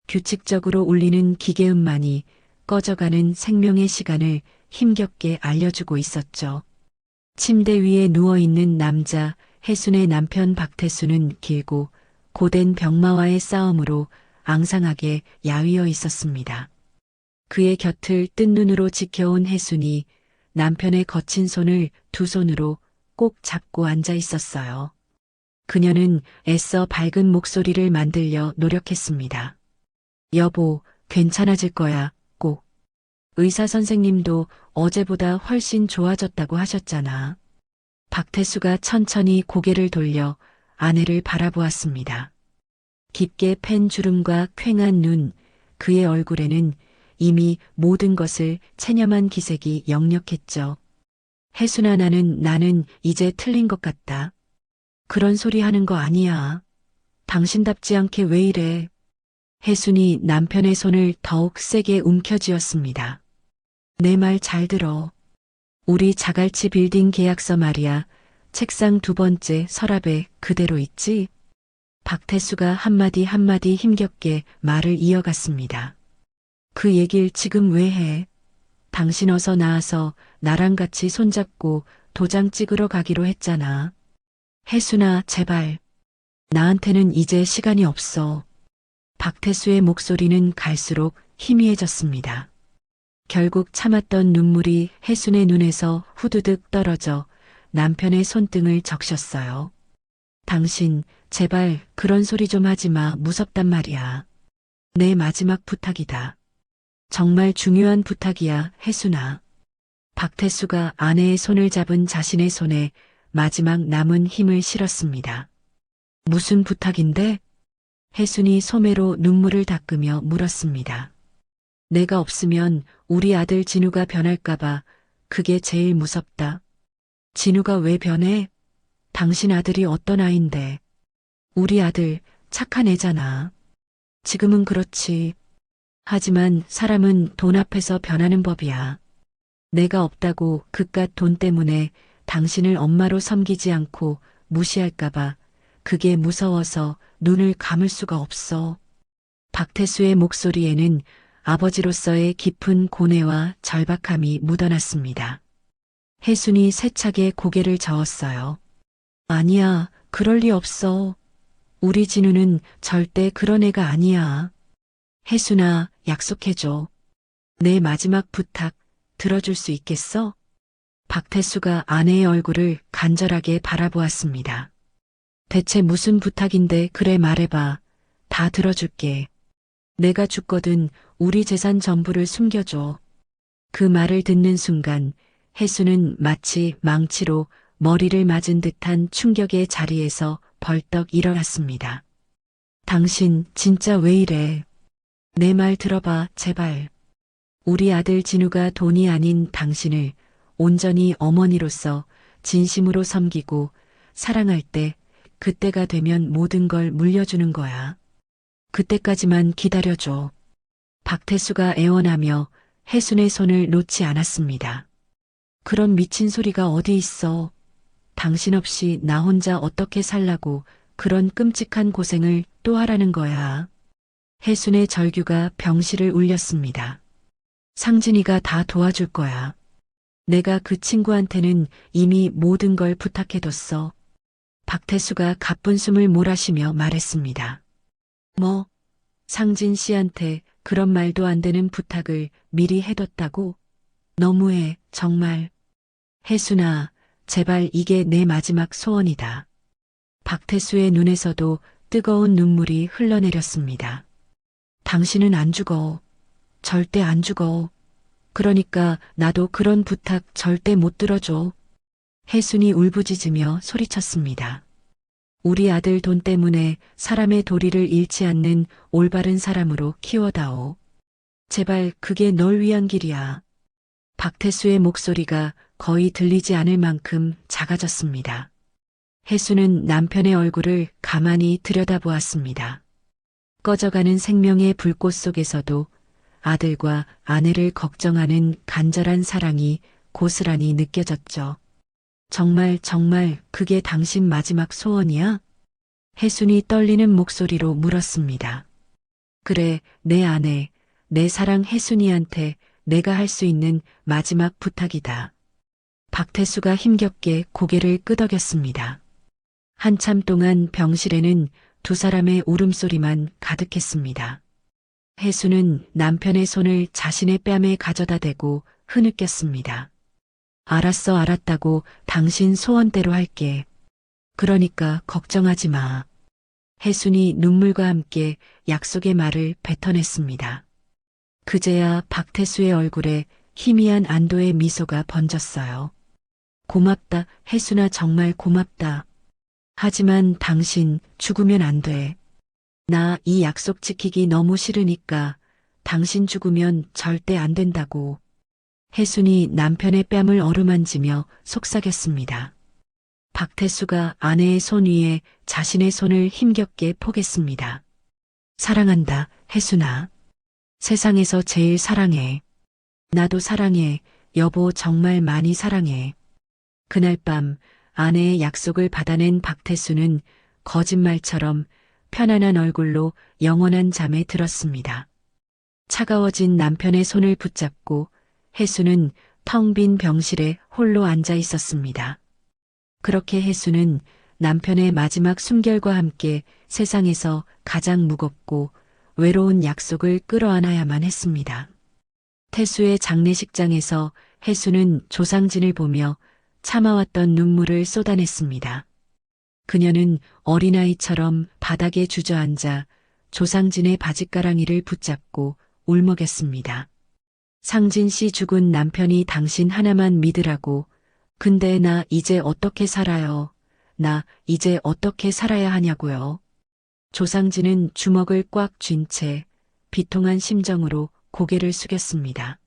규칙적으로 울리는 기계음만이 꺼져가는 생명의 시간을 힘겹게 알려주고 있었죠. 침대 위에 누워있는 남자 혜순의 남편 박태수는 길고 고된 병마와의 싸움으로 앙상하게 야위어 있었습니다. 그의 곁을 뜬 눈으로 지켜온 혜순이 남편의 거친 손을 두 손으로 꼭 잡고 앉아 있었어요. 그녀는 애써 밝은 목소리를 만들려 노력했습니다. 여보, 괜찮아질 거야, 꼭. 의사 선생님도 어제보다 훨씬 좋아졌다고 하셨잖아. 박태수가 천천히 고개를 돌려 아내를 바라보았습니다. 깊게 팬 주름과 퀭한 눈, 그의 얼굴에는 이미 모든 것을 체념한 기색이 역력했죠. 혜순아, 나는 이제 틀린 것 같다. 그런 소리 하는 거 아니야. 당신답지 않게 왜 이래. 혜순이 남편의 손을 더욱 세게 움켜쥐었습니다. 내 말 잘 들어. 우리 자갈치 빌딩 계약서 말이야. 책상 두 번째 서랍에 그대로 있지? 박태수가 한마디 한마디 힘겹게 말을 이어갔습니다. 그 얘길 지금 왜 해? 당신 어서 나와서 나랑 같이 손잡고 도장 찍으러 가기로 했잖아. 혜순아, 제발. 나한테는 이제 시간이 없어. 박태수의 목소리는 갈수록 희미해졌습니다. 결국 참았던 눈물이 혜순의 눈에서 후두득 떨어져 남편의 손등을 적셨어요. 당신, 제발 그런 소리 좀 하지 마. 무섭단 말이야. 내 마지막 부탁이다. 정말 중요한 부탁이야, 혜순아. 박태수가 아내의 손을 잡은 자신의 손에 마지막 남은 힘을 실었습니다. 무슨 부탁인데? 혜순이 소매로 눈물을 닦으며 물었습니다. 내가 없으면 우리 아들 진우가 변할까봐 그게 제일 무섭다. 진우가 왜 변해? 당신 아들이 어떤 아인데. 우리 아들 착한 애잖아. 지금은 그렇지. 하지만 사람은 돈 앞에서 변하는 법이야. 내가 없다고 그깟 돈 때문에 당신을 엄마로 섬기지 않고 무시할까봐 그게 무서워서 눈을 감을 수가 없어. 박태수의 목소리에는 아버지로서의 깊은 고뇌와 절박함이 묻어났습니다. 혜순이 세차게 고개를 저었어요. 아니야, 그럴 리 없어. 우리 진우는 절대 그런 애가 아니야. 혜순아, 약속해줘. 내 마지막 부탁 들어줄 수 있겠어? 박태수가 아내의 얼굴을 간절하게 바라보았습니다. 대체 무슨 부탁인데 그래 말해봐. 다 들어줄게. 내가 죽거든 우리 재산 전부를 숨겨줘. 그 말을 듣는 순간 혜수는 마치 망치로 머리를 맞은 듯한 충격의 자리에서 벌떡 일어났습니다. 당신 진짜 왜 이래? 내 말 들어봐, 제발. 우리 아들 진우가 돈이 아닌 당신을 온전히 어머니로서 진심으로 섬기고 사랑할 때 그때가 되면 모든 걸 물려주는 거야. 그때까지만 기다려줘. 박태수가 애원하며 혜순의 손을 놓지 않았습니다. 그런 미친 소리가 어디 있어. 당신 없이 나 혼자 어떻게 살라고 그런 끔찍한 고생을 또 하라는 거야. 혜순의 절규가 병실을 울렸습니다. 상진이가 다 도와줄 거야. 내가 그 친구한테는 이미 모든 걸 부탁해뒀어. 박태수가 가쁜 숨을 몰아쉬며 말했습니다. 뭐, 상진 씨한테 그런 말도 안 되는 부탁을 미리 해뒀다고? 너무해, 정말. 혜순아, 제발 이게 내 마지막 소원이다. 박태수의 눈에서도 뜨거운 눈물이 흘러내렸습니다. 당신은 안 죽어. 절대 안 죽어. 그러니까 나도 그런 부탁 절대 못 들어줘. 혜순이 울부짖으며 소리쳤습니다. 우리 아들 돈 때문에 사람의 도리를 잃지 않는 올바른 사람으로 키워다오. 제발 그게 널 위한 길이야. 박태수의 목소리가 거의 들리지 않을 만큼 작아졌습니다. 혜수는 남편의 얼굴을 가만히 들여다보았습니다. 꺼져가는 생명의 불꽃 속에서도 아들과 아내를 걱정하는 간절한 사랑이 고스란히 느껴졌죠. 정말 그게 당신 마지막 소원이야? 혜순이 떨리는 목소리로 물었습니다. 그래, 내 아내, 내 사랑 혜순이한테 내가 할 수 있는 마지막 부탁이다. 박태수가 힘겹게 고개를 끄덕였습니다. 한참 동안 병실에는 두 사람의 울음소리만 가득했습니다. 혜수는 남편의 손을 자신의 뺨에 가져다 대고 흐느꼈습니다. 알았어, 알았다고 당신 소원대로 할게. 그러니까 걱정하지 마. 혜순이 눈물과 함께 약속의 말을 뱉어냈습니다. 그제야 박태수의 얼굴에 희미한 안도의 미소가 번졌어요. 고맙다, 혜순아, 정말 고맙다. 하지만 당신 죽으면 안 돼. 나 이 약속 지키기 너무 싫으니까 당신 죽으면 절대 안 된다고. 혜순이 남편의 뺨을 어루만지며 속삭였습니다. 박태수가 아내의 손 위에 자신의 손을 힘겹게 포겠습니다. 사랑한다, 혜순아. 세상에서 제일 사랑해. 나도 사랑해, 여보, 정말 많이 사랑해. 그날 밤 아내의 약속을 받아낸 박태수는 거짓말처럼 편안한 얼굴로 영원한 잠에 들었습니다. 차가워진 남편의 손을 붙잡고 혜수는 텅 빈 병실에 홀로 앉아 있었습니다. 그렇게 혜수는 남편의 마지막 숨결과 함께 세상에서 가장 무겁고 외로운 약속을 끌어안아야만 했습니다. 태수의 장례식장에서 혜수는 조상진을 보며 참아왔던 눈물을 쏟아냈습니다. 그녀는 어린아이처럼 바닥에 주저앉아 조상진의 바짓가랑이를 붙잡고 울먹였습니다. 상진 씨 죽은 남편이 당신 하나만 믿으라고. 근데 나 이제 어떻게 살아요? 나 이제 어떻게 살아야 하냐고요? 조상진은 주먹을 꽉 쥔 채 비통한 심정으로 고개를 숙였습니다.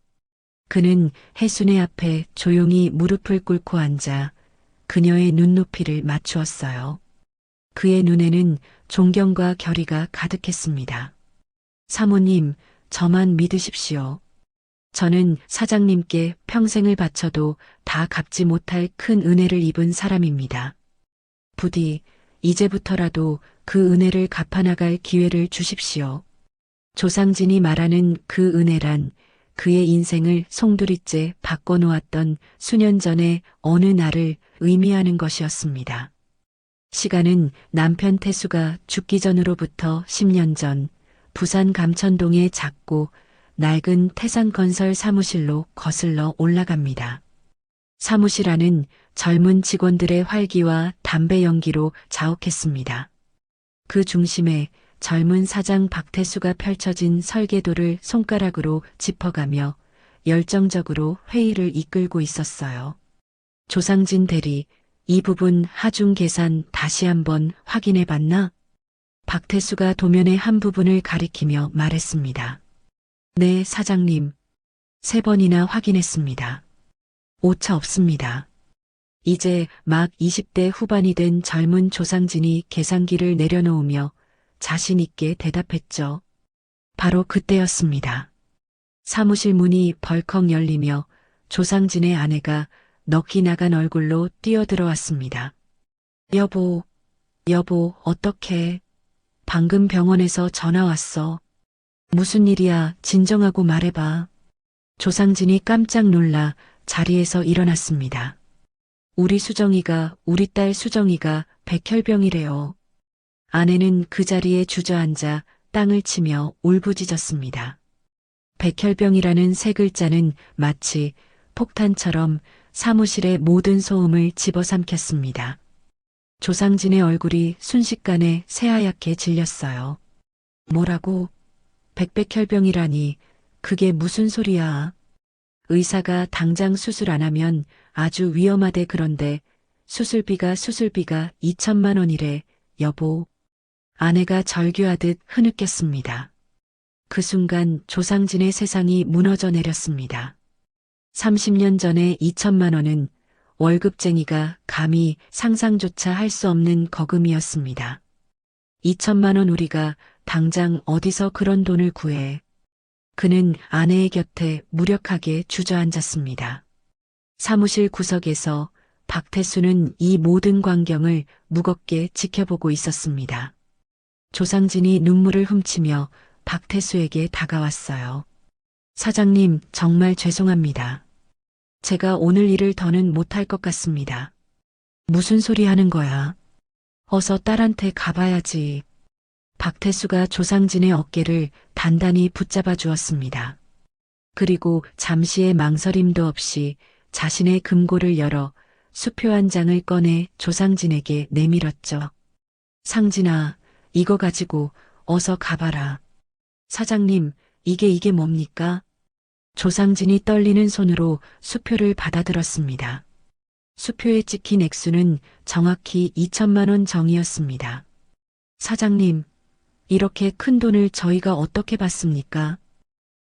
그는 혜순의 앞에 조용히 무릎을 꿇고 앉아 그녀의 눈높이를 맞추었어요. 그의 눈에는 존경과 결의가 가득했습니다. 사모님, 저만 믿으십시오. 저는 사장님께 평생을 바쳐도 다 갚지 못할 큰 은혜를 입은 사람입니다. 부디 이제부터라도 그 은혜를 갚아나갈 기회를 주십시오. 조상진이 말하는 그 은혜란 그의 인생을 송두리째 바꿔놓았던 수년 전의 어느 날을 의미하는 것이었습니다. 시간은 남편 태수가 죽기 전으로부터 10년 전 부산 감천동의 작고 낡은 태산건설 사무실로 거슬러 올라갑니다. 사무실 안은 젊은 직원들의 활기와 담배 연기로 자욱했습니다. 그 중심에 젊은 사장 박태수가 펼쳐진 설계도를 손가락으로 짚어가며 열정적으로 회의를 이끌고 있었어요. 조상진 대리, 이 부분 하중 계산 다시 한번 확인해 봤나? 박태수가 도면의 한 부분을 가리키며 말했습니다. 네, 사장님. 3번이나 확인했습니다. 오차 없습니다. 이제 막 20대 후반이 된 젊은 조상진이 계산기를 내려놓으며 자신 있게 대답했죠. 바로 그때였습니다. 사무실 문이 벌컥 열리며 조상진의 아내가 넋이 나간 얼굴로 뛰어들어왔습니다. 여보, 어떡해. 방금 병원에서 전화 왔어. 무슨 일이야, 진정하고 말해봐. 조상진이 깜짝 놀라 자리에서 일어났습니다. 우리 딸 수정이가 백혈병이래요. 아내는 그 자리에 주저앉아 땅을 치며 울부짖었습니다. 백혈병이라는 3글자는 마치 폭탄처럼 사무실의 모든 소음을 집어삼켰습니다. 조상진의 얼굴이 순식간에 새하얗게 질렸어요. 뭐라고? 백혈병이라니, 그게 무슨 소리야? 의사가 당장 수술 안 하면 아주 위험하대. 그런데 수술비가 2천만 원이래, 여보. 아내가 절규하듯 흐느꼈습니다. 그 순간 조상진의 세상이 무너져 내렸습니다. 30년 전에 2천만 원은 월급쟁이가 감히 상상조차 할 수 없는 거금이었습니다. 2천만 원 우리가 당장 어디서 그런 돈을 구해. 그는 아내의 곁에 무력하게 주저앉았습니다. 사무실 구석에서 박태수는 이 모든 광경을 무겁게 지켜보고 있었습니다. 조상진이 눈물을 훔치며 박태수에게 다가왔어요. 사장님, 정말 죄송합니다. 제가 오늘 일을 더는 못할 것 같습니다. 무슨 소리 하는 거야? 어서 딸한테 가봐야지. 박태수가 조상진의 어깨를 단단히 붙잡아 주었습니다. 그리고 잠시의 망설임도 없이 자신의 금고를 열어 수표 한 장을 꺼내 조상진에게 내밀었죠. 상진아, 이거 가지고 어서 가봐라. 사장님, 이게 뭡니까? 조상진이 떨리는 손으로 수표를 받아들었습니다. 수표에 찍힌 액수는 정확히 2천만 원 정이었습니다. 사장님, 이렇게 큰 돈을 저희가 어떻게 받습니까?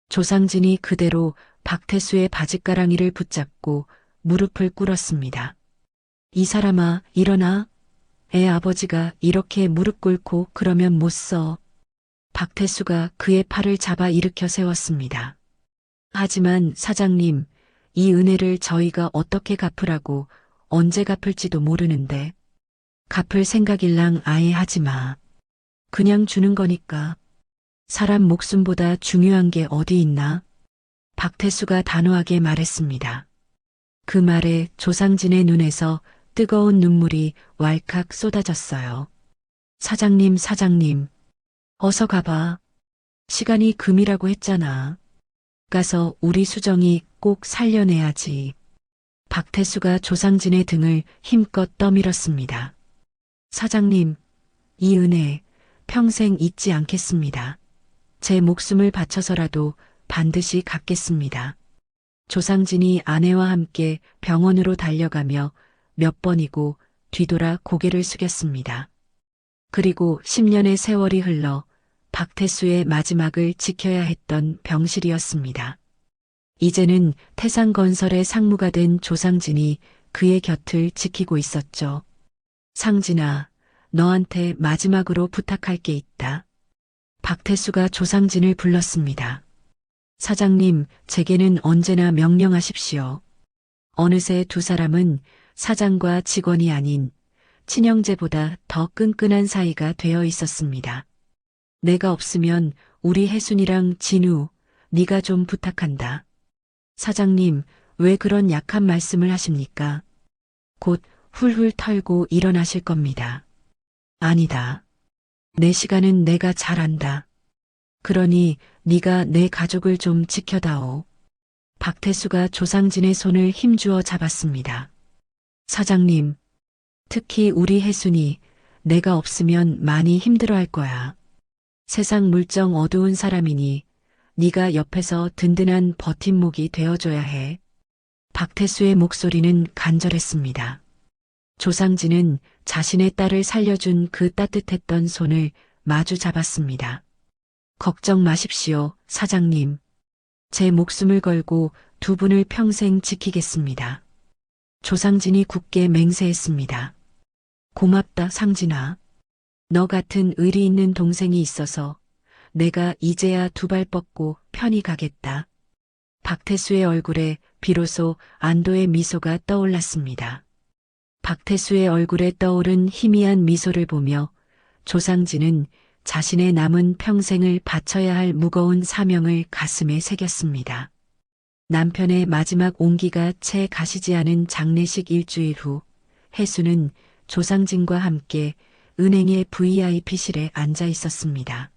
조상진이 그대로 박태수의 바짓가랑이를 붙잡고 무릎을 꿇었습니다. 이 사람아, 일어나. 애 아버지가 이렇게 무릎 꿇고 그러면 못 써. 박태수가 그의 팔을 잡아 일으켜 세웠습니다. 하지만 사장님, 이 은혜를 저희가 어떻게 갚으라고, 언제 갚을지도 모르는데. 갚을 생각일랑 아예 하지 마. 그냥 주는 거니까. 사람 목숨보다 중요한 게 어디 있나? 박태수가 단호하게 말했습니다. 그 말에 조상진의 눈에서 뜨거운 눈물이 왈칵 쏟아졌어요. 사장님, 어서 가봐. 시간이 금이라고 했잖아. 가서 우리 수정이 꼭 살려내야지. 박태수가 조상진의 등을 힘껏 떠밀었습니다. 사장님, 이 은혜 평생 잊지 않겠습니다. 제 목숨을 바쳐서라도 반드시 갚겠습니다. 조상진이 아내와 함께 병원으로 달려가며 몇 번이고 뒤돌아 고개를 숙였습니다. 그리고 10년의 세월이 흘러 박태수의 마지막을 지켜야 했던 병실이었습니다. 이제는 태산건설의 상무가 된 조상진이 그의 곁을 지키고 있었죠. 상진아, 너한테 마지막으로 부탁할 게 있다. 박태수가 조상진을 불렀습니다. 사장님, 제게는 언제나 명령하십시오. 어느새 두 사람은 사장과 직원이 아닌 친형제보다 더 끈끈한 사이가 되어 있었습니다. 내가 없으면 우리 혜순이랑 진우, 네가 좀 부탁한다. 사장님, 왜 그런 약한 말씀을 하십니까? 곧 훌훌 털고 일어나실 겁니다. 아니다. 내 시간은 내가 잘 안다. 그러니 네가 내 가족을 좀 지켜다오. 박태수가 조상진의 손을 힘주어 잡았습니다. 사장님, 특히 우리 혜순이 내가 없으면 많이 힘들어할 거야. 세상 물정 어두운 사람이니 네가 옆에서 든든한 버팀목이 되어줘야 해. 박태수의 목소리는 간절했습니다. 조상진은 자신의 딸을 살려준 그 따뜻했던 손을 마주 잡았습니다. 걱정 마십시오, 사장님. 제 목숨을 걸고 두 분을 평생 지키겠습니다. 조상진이 굳게 맹세했습니다. 고맙다, 상진아. 너 같은 의리 있는 동생이 있어서 내가 이제야 두 발 뻗고 편히 가겠다. 박태수의 얼굴에 비로소 안도의 미소가 떠올랐습니다. 박태수의 얼굴에 떠오른 희미한 미소를 보며 조상진은 자신의 남은 평생을 바쳐야 할 무거운 사명을 가슴에 새겼습니다. 남편의 마지막 온기가 채 가시지 않은 장례식 일주일 후 혜수는 조상진과 함께 은행의 VIP실에 앉아 있었습니다.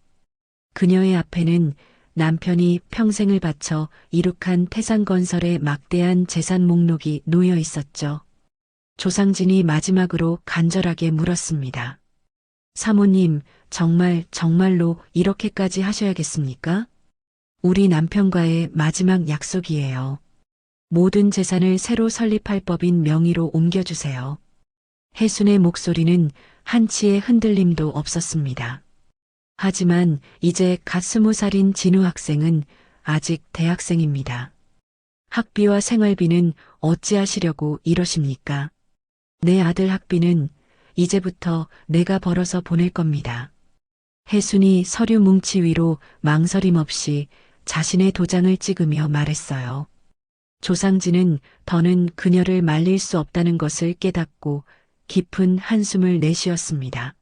그녀의 앞에는 남편이 평생을 바쳐 이룩한 태산건설의 막대한 재산 목록이 놓여 있었죠. 조상진이 마지막으로 간절하게 물었습니다. 사모님, 정말로 이렇게까지 하셔야겠습니까? 우리 남편과의 마지막 약속이에요. 모든 재산을 새로 설립할 법인 명의로 옮겨주세요. 혜순의 목소리는 한치의 흔들림도 없었습니다. 하지만 이제 갓 20살인 진우 학생은 아직 대학생입니다. 학비와 생활비는 어찌하시려고 이러십니까? 내 아들 학비는 이제부터 내가 벌어서 보낼 겁니다. 혜순이 서류 뭉치 위로 망설임 없이 자신의 도장을 찍으며 말했어요. 조상진은 더는 그녀를 말릴 수 없다는 것을 깨닫고 깊은 한숨을 내쉬었습니다.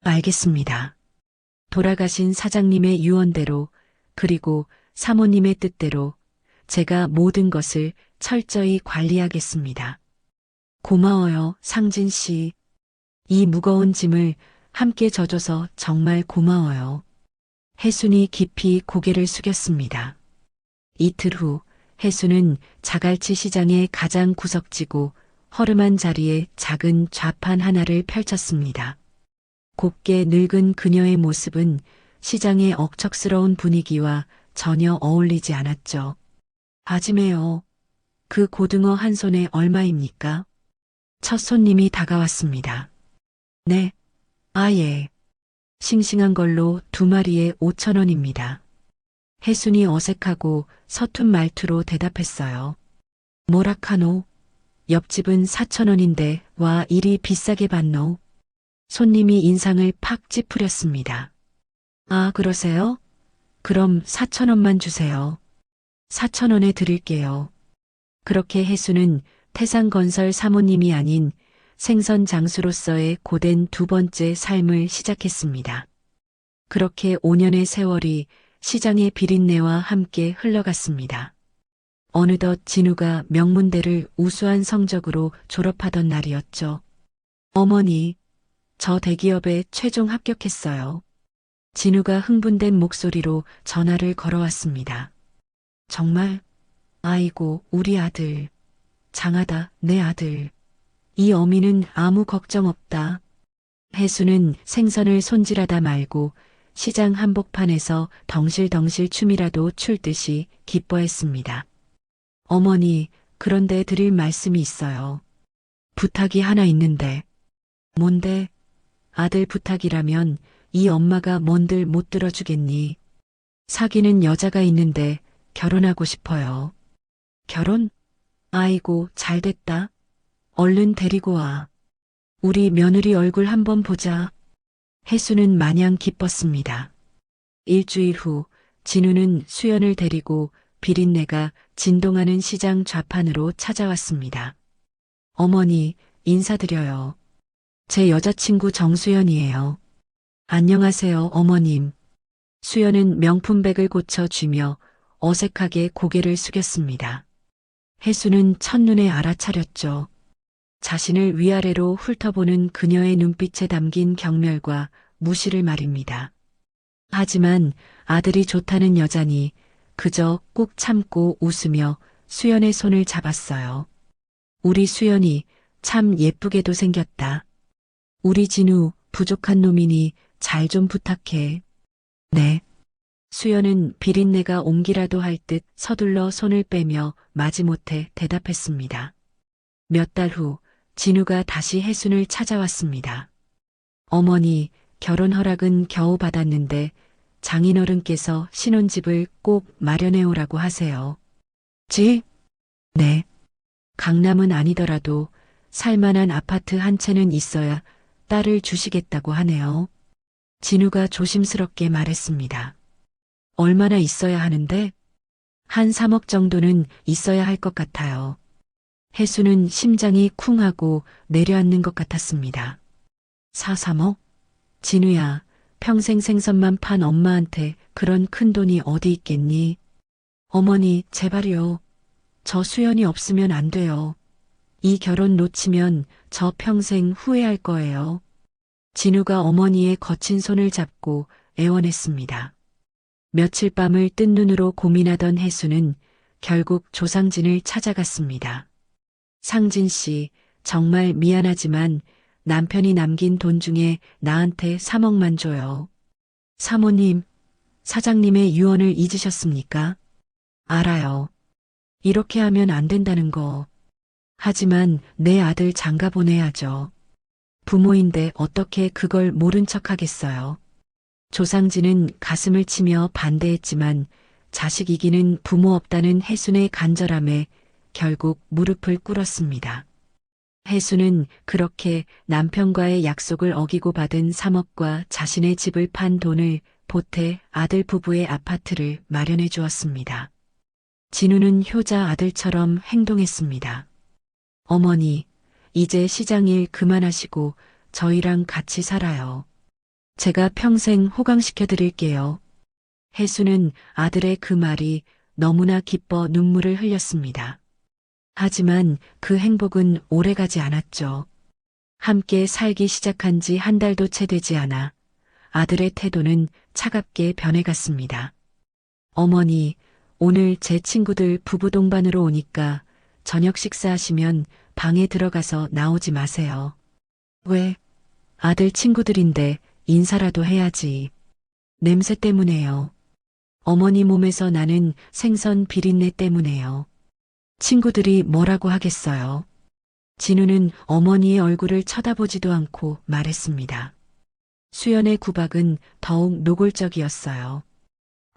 알겠습니다. 돌아가신 사장님의 유언대로 그리고 사모님의 뜻대로 제가 모든 것을 철저히 관리하겠습니다. 고마워요, 상진 씨. 이 무거운 짐을 함께 져줘서 정말 고마워요. 혜순이 깊이 고개를 숙였습니다. 이틀 후 혜순은 자갈치 시장의 가장 구석지고 허름한 자리에 작은 좌판 하나를 펼쳤습니다. 곱게 늙은 그녀의 모습은 시장의 억척스러운 분위기와 전혀 어울리지 않았죠. 아지매요. 그 고등어 한 손에 얼마입니까? 첫 손님이 다가왔습니다. 네. 예. 싱싱한 걸로 2마리에 5,000원입니다. 혜순이 어색하고 서툰 말투로 대답했어요. 뭐라카노? 옆집은 4,000원인데 와 이리 비싸게 받노? 손님이 인상을 팍 찌푸렸습니다. 아, 그러세요? 그럼 4,000원만 주세요. 4,000원에 드릴게요. 그렇게 혜수는 태산건설 사모님이 아닌 생선 장수로서의 고된 두 번째 삶을 시작했습니다. 그렇게 5년의 세월이 시장의 비린내와 함께 흘러갔습니다. 어느덧 진우가 명문대를 우수한 성적으로 졸업하던 날이었죠. 어머니, 저 대기업에 최종 합격했어요. 진우가 흥분된 목소리로 전화를 걸어왔습니다. 정말? 아이고, 우리 아들. 장하다, 내 아들. 이 어미는 아무 걱정 없다. 혜수는 생선을 손질하다 말고 시장 한복판에서 덩실덩실 춤이라도 출 듯이 기뻐했습니다. 어머니, 그런데 드릴 말씀이 있어요. 부탁이 하나 있는데. 뭔데? 아들 부탁이라면 이 엄마가 뭔들 못 들어주겠니? 사귀는 여자가 있는데 결혼하고 싶어요. 결혼? 아이고, 잘됐다. 얼른 데리고 와. 우리 며느리 얼굴 한번 보자. 혜수는 마냥 기뻤습니다. 일주일 후 진우는 수연을 데리고 비린내가 진동하는 시장 좌판으로 찾아왔습니다. 어머니, 인사드려요. 제 여자친구 정수연이에요. 안녕하세요, 어머님. 수연은 명품백을 고쳐쥐며 어색하게 고개를 숙였습니다. 혜수는 첫눈에 알아차렸죠. 자신을 위아래로 훑어보는 그녀의 눈빛에 담긴 경멸과 무시를 말입니다. 하지만 아들이 좋다는 여자니 그저 꾹 참고 웃으며 수연의 손을 잡았어요. 우리 수연이 참 예쁘게도 생겼다. 우리 진우 부족한 놈이니 잘 좀 부탁해. 네. 수연은 비린내가 옹기라도 할 듯 서둘러 손을 빼며 마지못해 대답했습니다. 몇 달 후 진우가 다시 혜순을 찾아왔습니다. 어머니, 결혼 허락은 겨우 받았는데 장인어른께서 신혼집을 꼭 마련해 오라고 하세요. 집? 네. 강남은 아니더라도 살만한 아파트 한 채는 있어야 딸을 주시겠다고 하네요. 진우가 조심스럽게 말했습니다. 얼마나 있어야 하는데? 한 3억 정도는 있어야 할 것 같아요. 혜수는 심장이 쿵하고 내려앉는 것 같았습니다. 3억? 진우야, 평생 생선만 판 엄마한테 그런 큰 돈이 어디 있겠니? 어머니, 제발요. 저 수연이 없으면 안 돼요. 이 결혼 놓치면 저 평생 후회할 거예요. 진우가 어머니의 거친 손을 잡고 애원했습니다. 며칠 밤을 뜬 눈으로 고민하던 혜수는 결국 조상진을 찾아갔습니다. 상진 씨, 정말 미안하지만 남편이 남긴 돈 중에 나한테 3억만 줘요. 사모님, 사장님의 유언을 잊으셨습니까? 알아요. 이렇게 하면 안 된다는 거. 하지만 내 아들 장가 보내야죠. 부모인데 어떻게 그걸 모른 척 하겠어요. 조상진은 가슴을 치며 반대했지만 자식 이기는 부모 없다는 혜순의 간절함에 결국 무릎을 꿇었습니다. 혜순은 그렇게 남편과의 약속을 어기고 받은 3억과 자신의 집을 판 돈을 보태 아들 부부의 아파트를 마련해 주었습니다. 진우는 효자 아들처럼 행동했습니다. 어머니, 이제 시장일 그만하시고 저희랑 같이 살아요. 제가 평생 호강시켜 드릴게요. 혜수는 아들의 그 말이 너무나 기뻐 눈물을 흘렸습니다. 하지만 그 행복은 오래가지 않았죠. 함께 살기 시작한 지 한 달도 채 되지 않아 아들의 태도는 차갑게 변해갔습니다. 어머니, 오늘 제 친구들 부부 동반으로 오니까 저녁 식사하시면 방에 들어가서 나오지 마세요. 왜? 아들 친구들인데 인사라도 해야지. 냄새 때문에요. 어머니 몸에서 나는 생선 비린내 때문에요. 친구들이 뭐라고 하겠어요. 진우는 어머니의 얼굴을 쳐다보지도 않고 말했습니다. 수연의 구박은 더욱 노골적이었어요.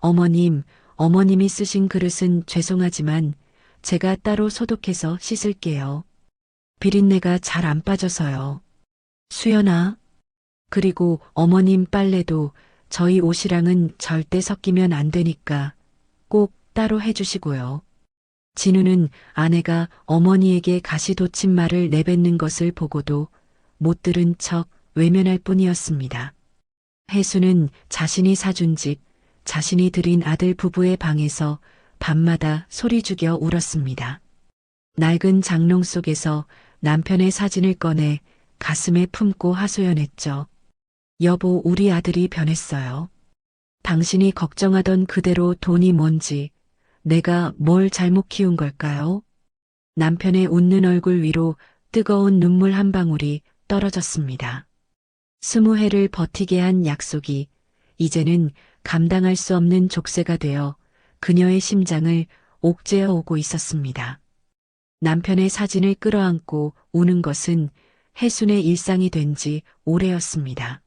어머님, 어머님이 쓰신 그릇은 죄송하지만 제가 따로 소독해서 씻을게요. 비린내가 잘 안 빠져서요. 수연아. 그리고 어머님 빨래도 저희 옷이랑은 절대 섞이면 안 되니까 꼭 따로 해주시고요. 진우는 아내가 어머니에게 가시돋친 말을 내뱉는 것을 보고도 못 들은 척 외면할 뿐이었습니다. 혜수는 자신이 사준 집, 자신이 들인 아들 부부의 방에서 밤마다 소리 죽여 울었습니다. 낡은 장롱 속에서 남편의 사진을 꺼내 가슴에 품고 하소연했죠. 여보, 우리 아들이 변했어요. 당신이 걱정하던 그대로 돈이 뭔지 내가 뭘 잘못 키운 걸까요? 남편의 웃는 얼굴 위로 뜨거운 눈물 한 방울이 떨어졌습니다. 20해를 버티게 한 약속이 이제는 감당할 수 없는 족쇄가 되어 그녀의 심장을 옥죄어 오고 있었습니다. 남편의 사진을 끌어안고 우는 것은 혜순의 일상이 된 지 오래였습니다.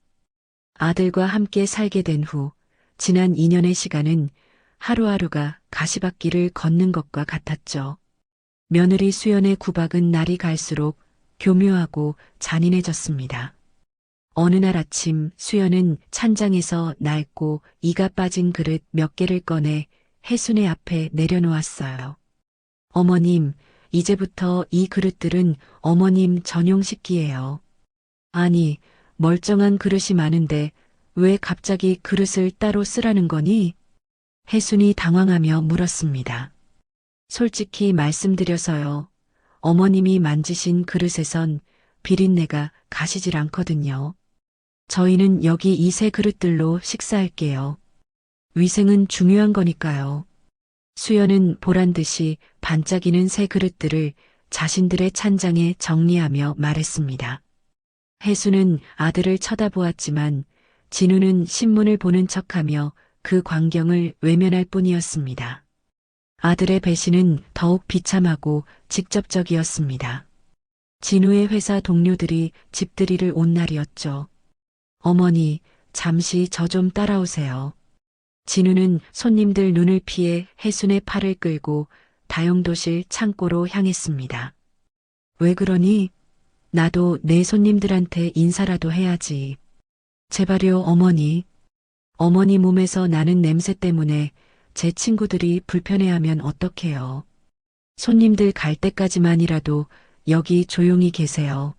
아들과 함께 살게 된 후 지난 2년의 시간은 하루하루가 가시밭길을 걷는 것과 같았죠. 며느리 수연의 구박은 날이 갈수록 교묘하고 잔인해졌습니다. 어느 날 아침 수연은 찬장에서 낡고 이가 빠진 그릇 몇 개를 꺼내 혜순의 앞에 내려놓았어요. 어머님, 이제부터 이 그릇들은 어머님 전용 식기예요. 아니, 멀쩡한 그릇이 많은데 왜 갑자기 그릇을 따로 쓰라는 거니? 혜순이 당황하며 물었습니다. 솔직히 말씀드려서요. 어머님이 만지신 그릇에선 비린내가 가시질 않거든요. 저희는 여기 이 새 그릇들로 식사할게요. 위생은 중요한 거니까요. 수연은 보란 듯이 반짝이는 새 그릇들을 자신들의 찬장에 정리하며 말했습니다. 혜수는 아들을 쳐다보았지만 진우는 신문을 보는 척하며 그 광경을 외면할 뿐이었습니다. 아들의 배신은 더욱 비참하고 직접적이었습니다. 진우의 회사 동료들이 집들이를 온 날이었죠. 어머니, 잠시 저 좀 따라오세요. 진우는 손님들 눈을 피해 혜순의 팔을 끌고 다용도실 창고로 향했습니다. 왜 그러니? 나도 내 손님들한테 인사라도 해야지. 제발요, 어머니. 어머니 몸에서 나는 냄새 때문에 제 친구들이 불편해하면 어떡해요. 손님들 갈 때까지만이라도 여기 조용히 계세요.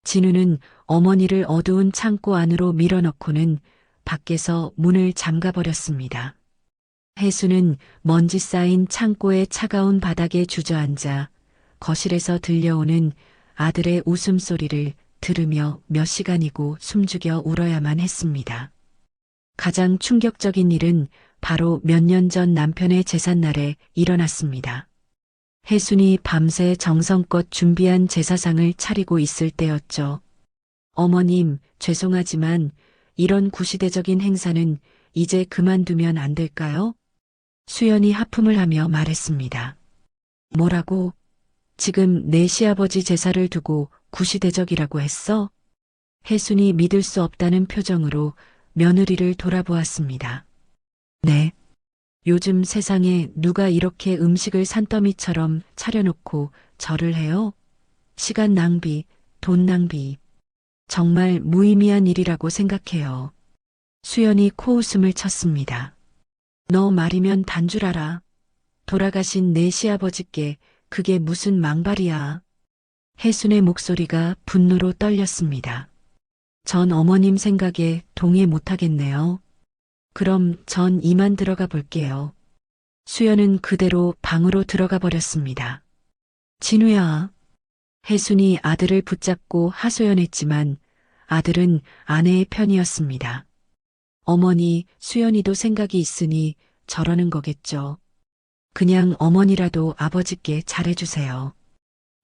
진우는 어머니를 어두운 창고 안으로 밀어넣고는 밖에서 문을 잠가버렸습니다. 혜수는 먼지 쌓인 창고의 차가운 바닥에 주저앉아 거실에서 들려오는 아들의 웃음소리를 들으며 몇 시간이고 숨죽여 울어야만 했습니다. 가장 충격적인 일은 바로 몇 년 전 남편의 제삿날에 일어났습니다. 혜순이 밤새 정성껏 준비한 제사상을 차리고 있을 때였죠. 어머님, 죄송하지만 이런 구시대적인 행사는 이제 그만두면 안 될까요? 수연이 하품을 하며 말했습니다. 뭐라고? 지금 내 시아버지 제사를 두고 구시대적이라고 했어? 혜순이 믿을 수 없다는 표정으로 며느리를 돌아보았습니다. 네. 요즘 세상에 누가 이렇게 음식을 산더미처럼 차려놓고 절을 해요? 시간 낭비, 돈 낭비. 정말 무의미한 일이라고 생각해요. 수연이 코웃음을 쳤습니다. 너 말이면 단 줄 알아. 돌아가신 내 시아버지께 그게 무슨 망발이야. 혜순의 목소리가 분노로 떨렸습니다. 전 어머님 생각에 동의 못하겠네요. 그럼 전 이만 들어가 볼게요. 수연은 그대로 방으로 들어가 버렸습니다. 진우야. 혜순이 아들을 붙잡고 하소연했지만 아들은 아내의 편이었습니다. 어머니, 수연이도 생각이 있으니 저러는 거겠죠. 그냥 어머니라도 아버지께 잘해주세요.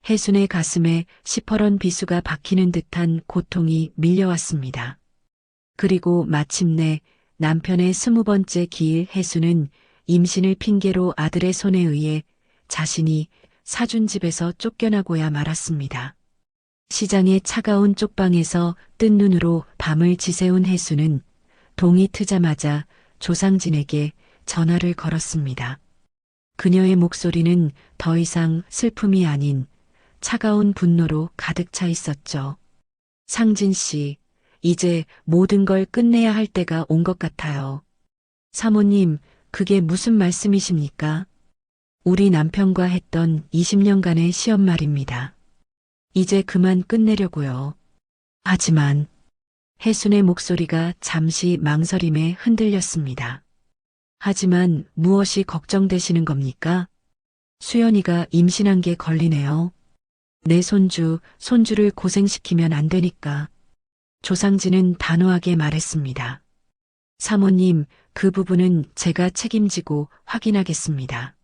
혜순의 가슴에 시퍼런 비수가 박히는 듯한 고통이 밀려왔습니다. 그리고 마침내 남편의 20번째 기일 혜순은 임신을 핑계로 아들의 손에 의해 자신이 사준 집에서 쫓겨나고야 말았습니다. 시장의 차가운 쪽방에서 뜬 눈으로 밤을 지새운 혜순은 동이 트자마자 조상진에게 전화를 걸었습니다. 그녀의 목소리는 더 이상 슬픔이 아닌 차가운 분노로 가득 차 있었죠. 상진 씨, 이제 모든 걸 끝내야 할 때가 온 것 같아요. 사모님, 그게 무슨 말씀이십니까? 우리 남편과 했던 20년간의 시험 말입니다. 이제 그만 끝내려고요. 하지만 혜순의 목소리가 잠시 망설임에 흔들렸습니다. 하지만 무엇이 걱정되시는 겁니까? 수연이가 임신한 게 걸리네요. 내 손주를 고생시키면 안 되니까. 조상진은 단호하게 말했습니다. 사모님, 그 부분은 제가 책임지고 확인하겠습니다.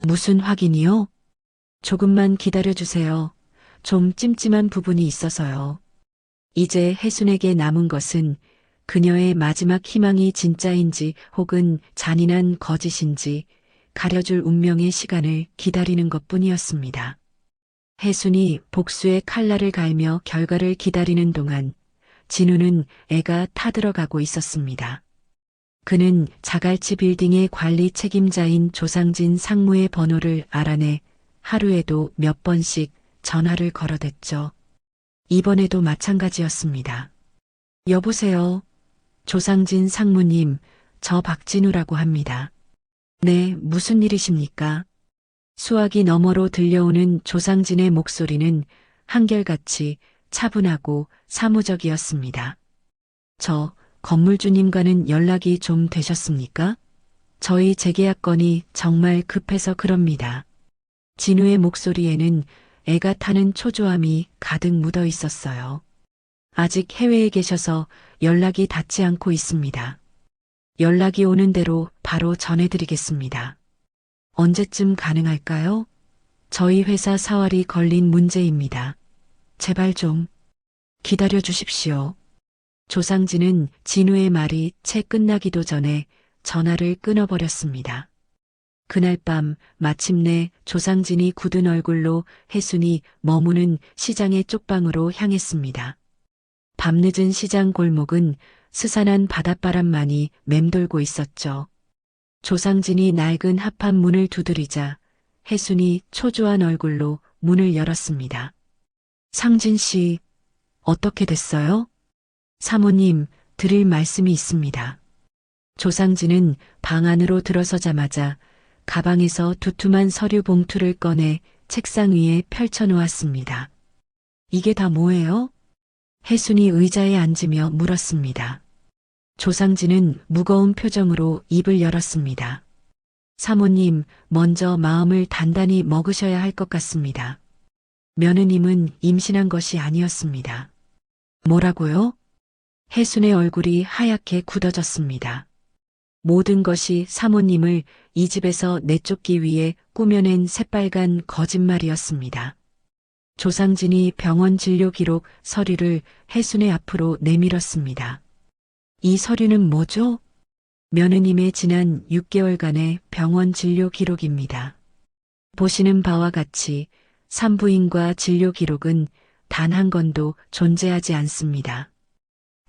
무슨 확인이요? 조금만 기다려주세요. 좀 찜찜한 부분이 있어서요. 이제 혜순에게 남은 것은 그녀의 마지막 희망이 진짜인지 혹은 잔인한 거짓인지 가려줄 운명의 시간을 기다리는 것뿐이었습니다. 혜순이 복수의 칼날을 갈며 결과를 기다리는 동안 진우는 애가 타들어가고 있었습니다. 그는 자갈치 빌딩의 관리 책임자인 조상진 상무의 번호를 알아내 하루에도 몇 번씩 전화를 걸어댔죠. 이번에도 마찬가지였습니다. 여보세요. 조상진 상무님, 저 박진우라고 합니다. 네, 무슨 일이십니까? 수화기 너머로 들려오는 조상진의 목소리는 한결같이 차분하고 사무적이었습니다. 저 건물주님과는 연락이 좀 되셨습니까? 저희 재계약 건이 정말 급해서 그럽니다. 진우의 목소리에는 애가 타는 초조함이 가득 묻어 있었어요. 아직 해외에 계셔서 연락이 닿지 않고 있습니다. 연락이 오는 대로 바로 전해드리겠습니다. 언제쯤 가능할까요? 저희 회사 사활이 걸린 문제입니다. 제발 좀 기다려 주십시오. 조상진은 진우의 말이 채 끝나기도 전에 전화를 끊어버렸습니다. 그날 밤 마침내 조상진이 굳은 얼굴로 혜순이 머무는 시장의 쪽방으로 향했습니다. 밤늦은 시장 골목은 스산한 바닷바람만이 맴돌고 있었죠. 조상진이 낡은 합판 문을 두드리자 혜순이 초조한 얼굴로 문을 열었습니다. 상진 씨, 어떻게 됐어요? 사모님, 드릴 말씀이 있습니다. 조상진은 방 안으로 들어서자마자 가방에서 두툼한 서류 봉투를 꺼내 책상 위에 펼쳐놓았습니다. 이게 다 뭐예요? 혜순이 의자에 앉으며 물었습니다. 조상진은 무거운 표정으로 입을 열었습니다. 사모님, 먼저 마음을 단단히 먹으셔야 할 것 같습니다. 며느님은 임신한 것이 아니었습니다. 뭐라고요? 혜순의 얼굴이 하얗게 굳어졌습니다. 모든 것이 사모님을 이 집에서 내쫓기 위해 꾸며낸 새빨간 거짓말이었습니다. 조상진이 병원 진료 기록 서류를 혜순의 앞으로 내밀었습니다. 이 서류는 뭐죠? 며느님의 지난 6개월간의 병원 진료 기록입니다. 보시는 바와 같이 산부인과 진료 기록은 단 한 건도 존재하지 않습니다.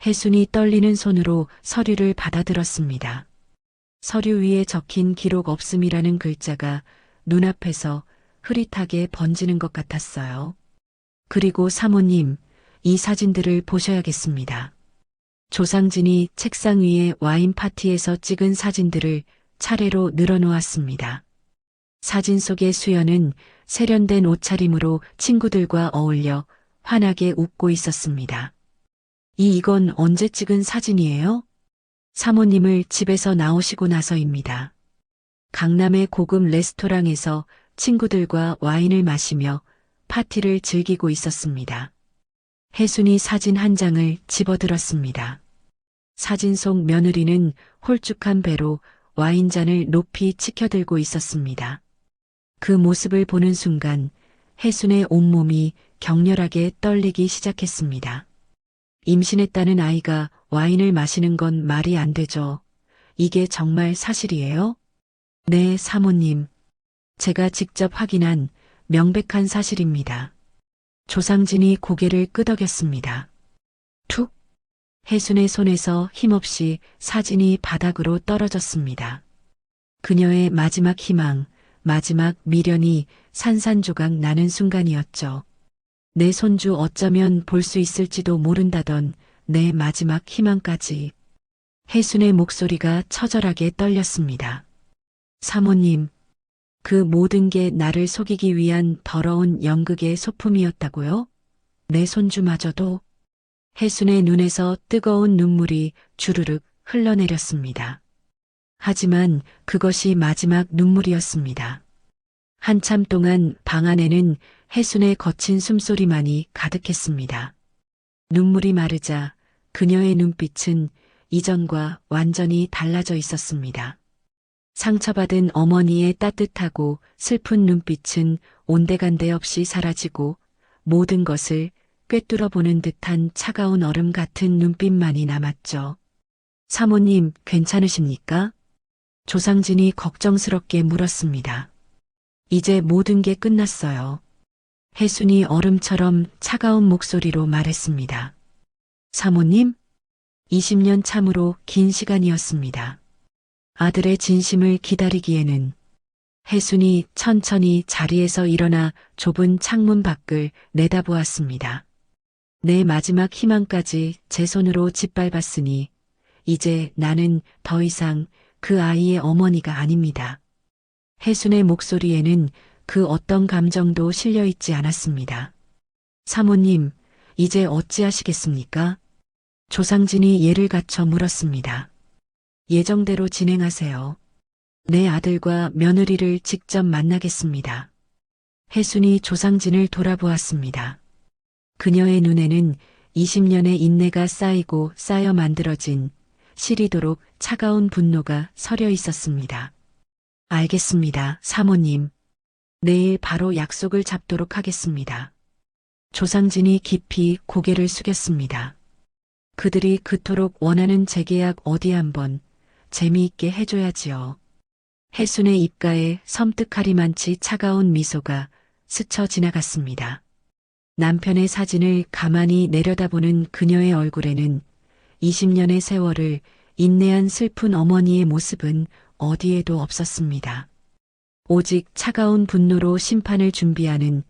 혜순이 떨리는 손으로 서류를 받아들었습니다. 서류 위에 적힌 기록 없음이라는 글자가 눈앞에서 흐릿하게 번지는 것 같았어요. 그리고 사모님, 이 사진들을 보셔야겠습니다. 조상진이 책상 위에 와인 파티에서 찍은 사진들을 차례로 늘어놓았습니다. 사진 속의 수연은 세련된 옷차림으로 친구들과 어울려 환하게 웃고 있었습니다. 이건 언제 찍은 사진이에요? 사모님을 집에서 나오시고 나서입니다. 강남의 고급 레스토랑에서 친구들과 와인을 마시며 파티를 즐기고 있었습니다. 혜순이 사진 한 장을 집어들었습니다. 사진 속 며느리는 홀쭉한 배로 와인잔을 높이 치켜들고 있었습니다. 그 모습을 보는 순간 혜순의 온몸이 격렬하게 떨리기 시작했습니다. 임신했다는 아이가 와인을 마시는 건 말이 안 되죠. 이게 정말 사실이에요? 네, 사모님. 제가 직접 확인한 명백한 사실입니다. 조상진이 고개를 끄덕였습니다. 툭! 혜순의 손에서 힘없이 사진이 바닥으로 떨어졌습니다. 그녀의 마지막 희망, 마지막 미련이 산산조각 나는 순간이었죠. 내 손주 어쩌면 볼 수 있을지도 모른다던 내 마지막 희망까지. 혜순의 목소리가 처절하게 떨렸습니다. 사모님, 그 모든 게 나를 속이기 위한 더러운 연극의 소품이었다고요? 내 손주마저도. 혜순의 눈에서 뜨거운 눈물이 주르륵 흘러내렸습니다. 하지만 그것이 마지막 눈물이었습니다. 한참 동안 방 안에는 혜순의 거친 숨소리만이 가득했습니다. 눈물이 마르자 그녀의 눈빛은 이전과 완전히 달라져 있었습니다. 상처받은 어머니의 따뜻하고 슬픈 눈빛은 온데간데 없이 사라지고 모든 것을 꿰뚫어 보는 듯한 차가운 얼음 같은 눈빛만이 남았죠. 사모님, 괜찮으십니까? 조상진이 걱정스럽게 물었습니다. 이제 모든 게 끝났어요. 혜순이 얼음처럼 차가운 목소리로 말했습니다. 사모님, 20년 참으로 긴 시간이었습니다. 아들의 진심을 기다리기에는. 혜순이 천천히 자리에서 일어나 좁은 창문 밖을 내다보았습니다. 내 마지막 희망까지 제 손으로 짓밟았으니 이제 나는 더 이상 그 아이의 어머니가 아닙니다. 혜순의 목소리에는 그 어떤 감정도 실려 있지 않았습니다. 사모님, 이제 어찌하시겠습니까? 조상진이 예를 갖춰 물었습니다. 예정대로 진행하세요. 내 아들과 며느리를 직접 만나겠습니다. 혜순이 조상진을 돌아보았습니다. 그녀의 눈에는 20년의 인내가 쌓이고 쌓여 만들어진 시리도록 차가운 분노가 서려 있었습니다. 알겠습니다, 사모님. 내일 바로 약속을 잡도록 하겠습니다. 조상진이 깊이 고개를 숙였습니다. 그들이 그토록 원하는 재계약 어디 한번 재미있게 해줘야지요. 혜순의 입가에 섬뜩하리만치 차가운 미소가 스쳐 지나갔습니다. 남편의 사진을 가만히 내려다보는 그녀의 얼굴에는 20년의 세월을 인내한 슬픈 어머니의 모습은 어디에도 없었습니다. 오직 차가운 분노로 심판을 준비하는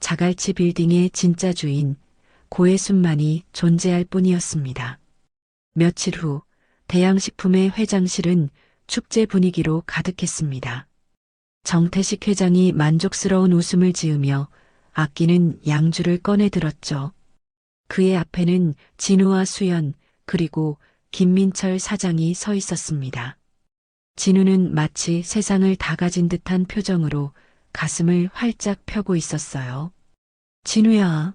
자갈치 빌딩의 진짜 주인 고혜순만이 존재할 뿐이었습니다. 며칠 후 대양식품의 회장실은 축제 분위기로 가득했습니다. 정태식 회장이 만족스러운 웃음을 지으며 아끼는 양주를 꺼내 들었죠. 그의 앞에는 진우와 수연 그리고 김민철 사장이 서 있었습니다. 진우는 마치 세상을 다 가진 듯한 표정으로 가슴을 활짝 펴고 있었어요. 진우야,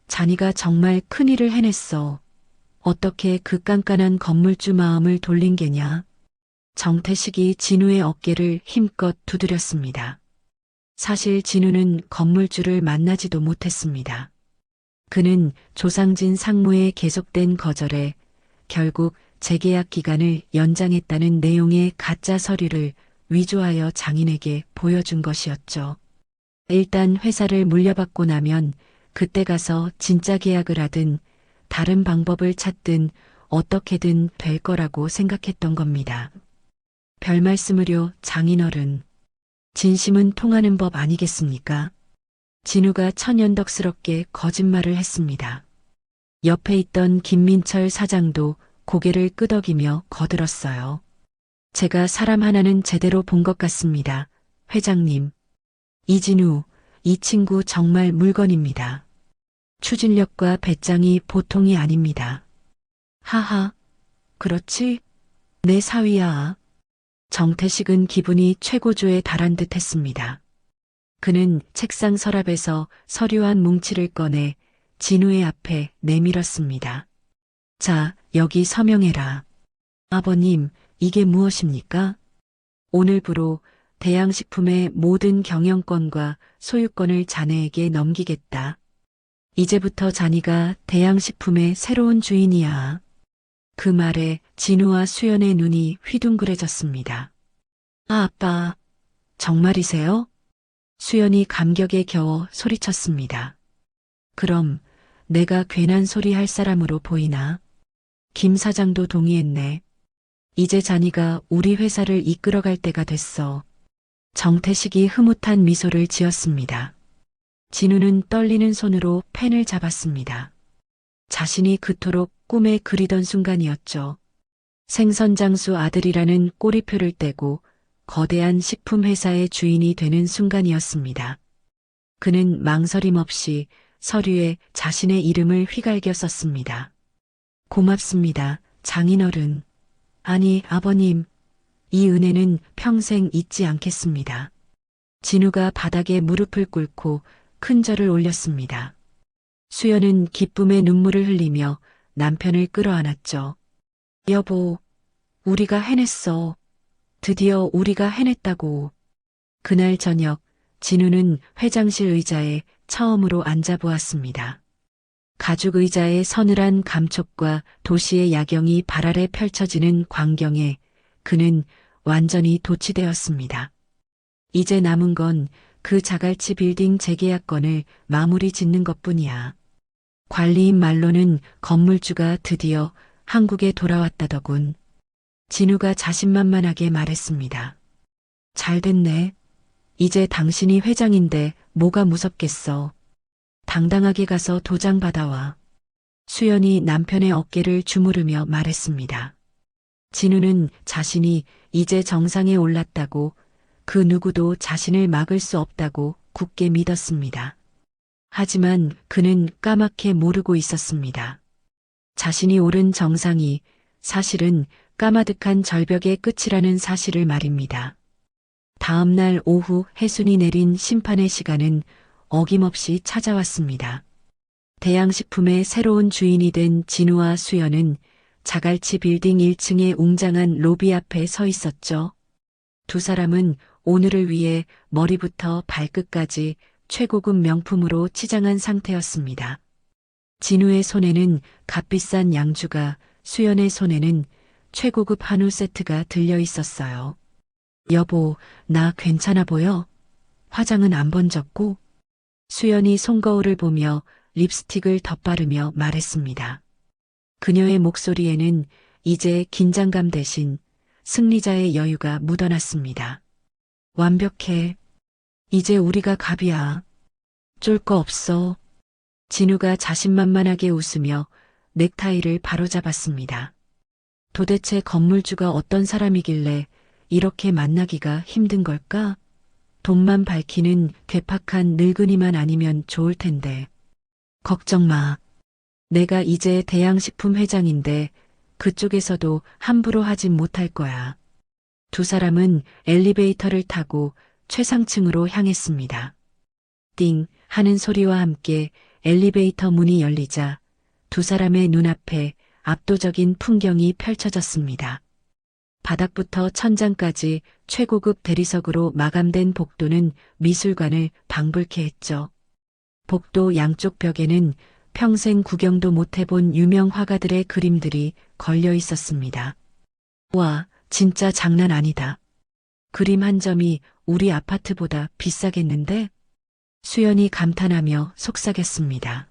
자니가 정말 큰일을 해냈어. 어떻게 그 깐깐한 건물주 마음을 돌린 게냐? 정태식이 진우의 어깨를 힘껏 두드렸습니다. 사실 진우는 건물주를 만나지도 못했습니다. 그는 조상진 상무의 계속된 거절에 결국 재계약 기간을 연장했다는 내용의 가짜 서류를 위조하여 장인에게 보여준 것이었죠. 일단 회사를 물려받고 나면 그때 가서 진짜 계약을 하든 다른 방법을 찾든 어떻게든 될 거라고 생각했던 겁니다. 별말씀을요, 장인어른. 진심은 통하는 법 아니겠습니까? 진우가 천연덕스럽게 거짓말을 했습니다. 옆에 있던 김민철 사장도 고개를 끄덕이며 거들었어요. 제가 사람 하나는 제대로 본 것 같습니다. 회장님. 이진우, 이 친구 정말 물건입니다. 추진력과 배짱이 보통이 아닙니다. 하하, 그렇지? 내 사위야. 정태식은 기분이 최고조에 달한 듯 했습니다. 그는 책상 서랍에서 서류 한 뭉치를 꺼내 진우의 앞에 내밀었습니다. 자, 여기 서명해라. 아버님, 이게 무엇입니까? 오늘부로 대양식품의 모든 경영권과 소유권을 자네에게 넘기겠다. 이제부터 자네가 대양식품의 새로운 주인이야. 그 말에 진우와 수연의 눈이 휘둥그레졌습니다. 아, 아빠, 정말이세요? 수연이 감격에 겨워 소리쳤습니다. 그럼 내가 괜한 소리 할 사람으로 보이나? 김 사장도 동의했네. 이제 자네가 우리 회사를 이끌어갈 때가 됐어. 정태식이 흐뭇한 미소를 지었습니다. 진우는 떨리는 손으로 펜을 잡았습니다. 자신이 그토록 꿈에 그리던 순간이었죠. 생선장수 아들이라는 꼬리표를 떼고 거대한 식품회사의 주인이 되는 순간이었습니다. 그는 망설임 없이 서류에 자신의 이름을 휘갈겨 썼습니다. 고맙습니다, 장인어른. 아니, 아버님. 이 은혜는 평생 잊지 않겠습니다. 진우가 바닥에 무릎을 꿇고 큰 절을 올렸습니다. 수연은 기쁨의 눈물을 흘리며 남편을 끌어안았죠. 여보, 우리가 해냈어. 드디어 우리가 해냈다고. 그날 저녁 진우는 회장실 의자에 처음으로 앉아보았습니다. 가죽 의자의 서늘한 감촉과 도시의 야경이 발 아래 펼쳐지는 광경에 그는 완전히 도취되었습니다. 이제 남은 건 그 자갈치 빌딩 재계약건을 마무리 짓는 것뿐이야. 관리인 말로는 건물주가 드디어 한국에 돌아왔다더군. 진우가 자신만만하게 말했습니다. 잘 됐네. 이제 당신이 회장인데 뭐가 무섭겠어. 당당하게 가서 도장 받아와. 수연이 남편의 어깨를 주무르며 말했습니다. 진우는 자신이 이제 정상에 올랐다고, 그 누구도 자신을 막을 수 없다고 굳게 믿었습니다. 하지만 그는 까맣게 모르고 있었습니다. 자신이 오른 정상이 사실은 까마득한 절벽의 끝이라는 사실을 말입니다. 다음 날 오후 혜순이 내린 심판의 시간은 어김없이 찾아왔습니다. 대양식품의 새로운 주인이 된 진우와 수연은 자갈치 빌딩 1층의 웅장한 로비 앞에 서 있었죠. 두 사람은 오늘을 위해 머리부터 발끝까지 최고급 명품으로 치장한 상태였습니다. 진우의 손에는 값비싼 양주가, 수연의 손에는 최고급 한우 세트가 들려 있었어요. 여보, 나 괜찮아 보여? 화장은 안 번졌고? 수연이 손거울을 보며 립스틱을 덧바르며 말했습니다. 그녀의 목소리에는 이제 긴장감 대신 승리자의 여유가 묻어났습니다. 완벽해. 이제 우리가 갑이야. 쫄 거 없어. 진우가 자신만만하게 웃으며 넥타이를 바로잡았습니다. 도대체 건물주가 어떤 사람이길래 이렇게 만나기가 힘든 걸까? 돈만 밝히는 괴팍한 늙은이만 아니면 좋을 텐데. 걱정 마. 내가 이제 대양식품 회장인데 그쪽에서도 함부로 하진 못할 거야. 두 사람은 엘리베이터를 타고 최상층으로 향했습니다. 띵 하는 소리와 함께 엘리베이터 문이 열리자 두 사람의 눈앞에 압도적인 풍경이 펼쳐졌습니다. 바닥부터 천장까지 최고급 대리석으로 마감된 복도는 미술관을 방불케 했죠. 복도 양쪽 벽에는 평생 구경도 못 해본 유명 화가들의 그림들이 걸려 있었습니다. 와, 진짜 장난 아니다. 그림 한 점이 우리 아파트보다 비싸겠는데? 수연이 감탄하며 속삭였습니다.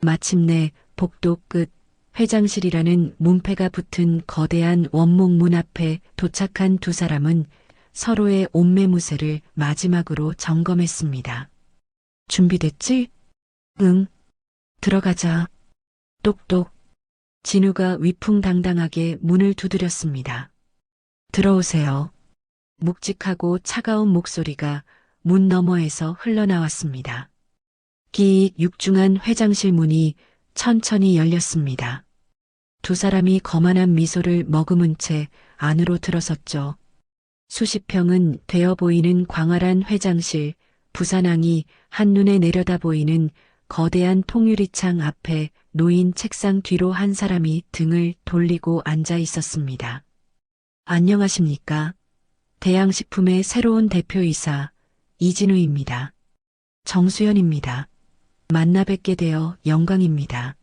마침내 복도 끝 회장실이라는 문패가 붙은 거대한 원목 문 앞에 도착한 두 사람은 서로의 옷매무새를 마지막으로 점검했습니다. 준비됐지? 응. 들어가자. 똑똑. 진우가 위풍당당하게 문을 두드렸습니다. 들어오세요. 묵직하고 차가운 목소리가 문 너머에서 흘러나왔습니다. 기익 육중한 회장실 문이 천천히 열렸습니다. 두 사람이 거만한 미소를 머금은 채 안으로 들어섰죠. 수십 평은 되어 보이는 광활한 회장실, 부산항이 한눈에 내려다 보이는 거대한 통유리창 앞에 놓인 책상 뒤로 한 사람이 등을 돌리고 앉아 있었습니다. 안녕하십니까? 대양식품의 새로운 대표이사 이진우입니다. 정수연입니다. 만나 뵙게 되어 영광입니다.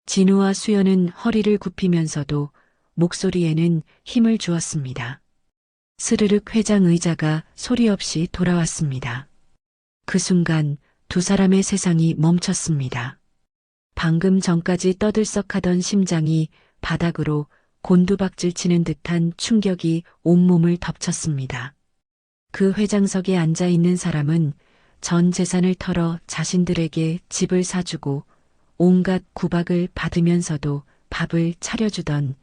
진우와 수연은 허리를 굽히면서도 목소리에는 힘을 주었습니다. 스르륵 회장 의자가 소리 없이 돌아왔습니다. 그 순간 두 사람의 세상이 멈췄습니다. 방금 전까지 떠들썩하던 심장이 바닥으로 곤두박질 치는 듯한 충격이 온몸을 덮쳤습니다. 그 회장석에 앉아 있는 사람은 전 재산을 털어 자신들에게 집을 사주고 온갖 구박을 받으면서도 밥을 차려주던,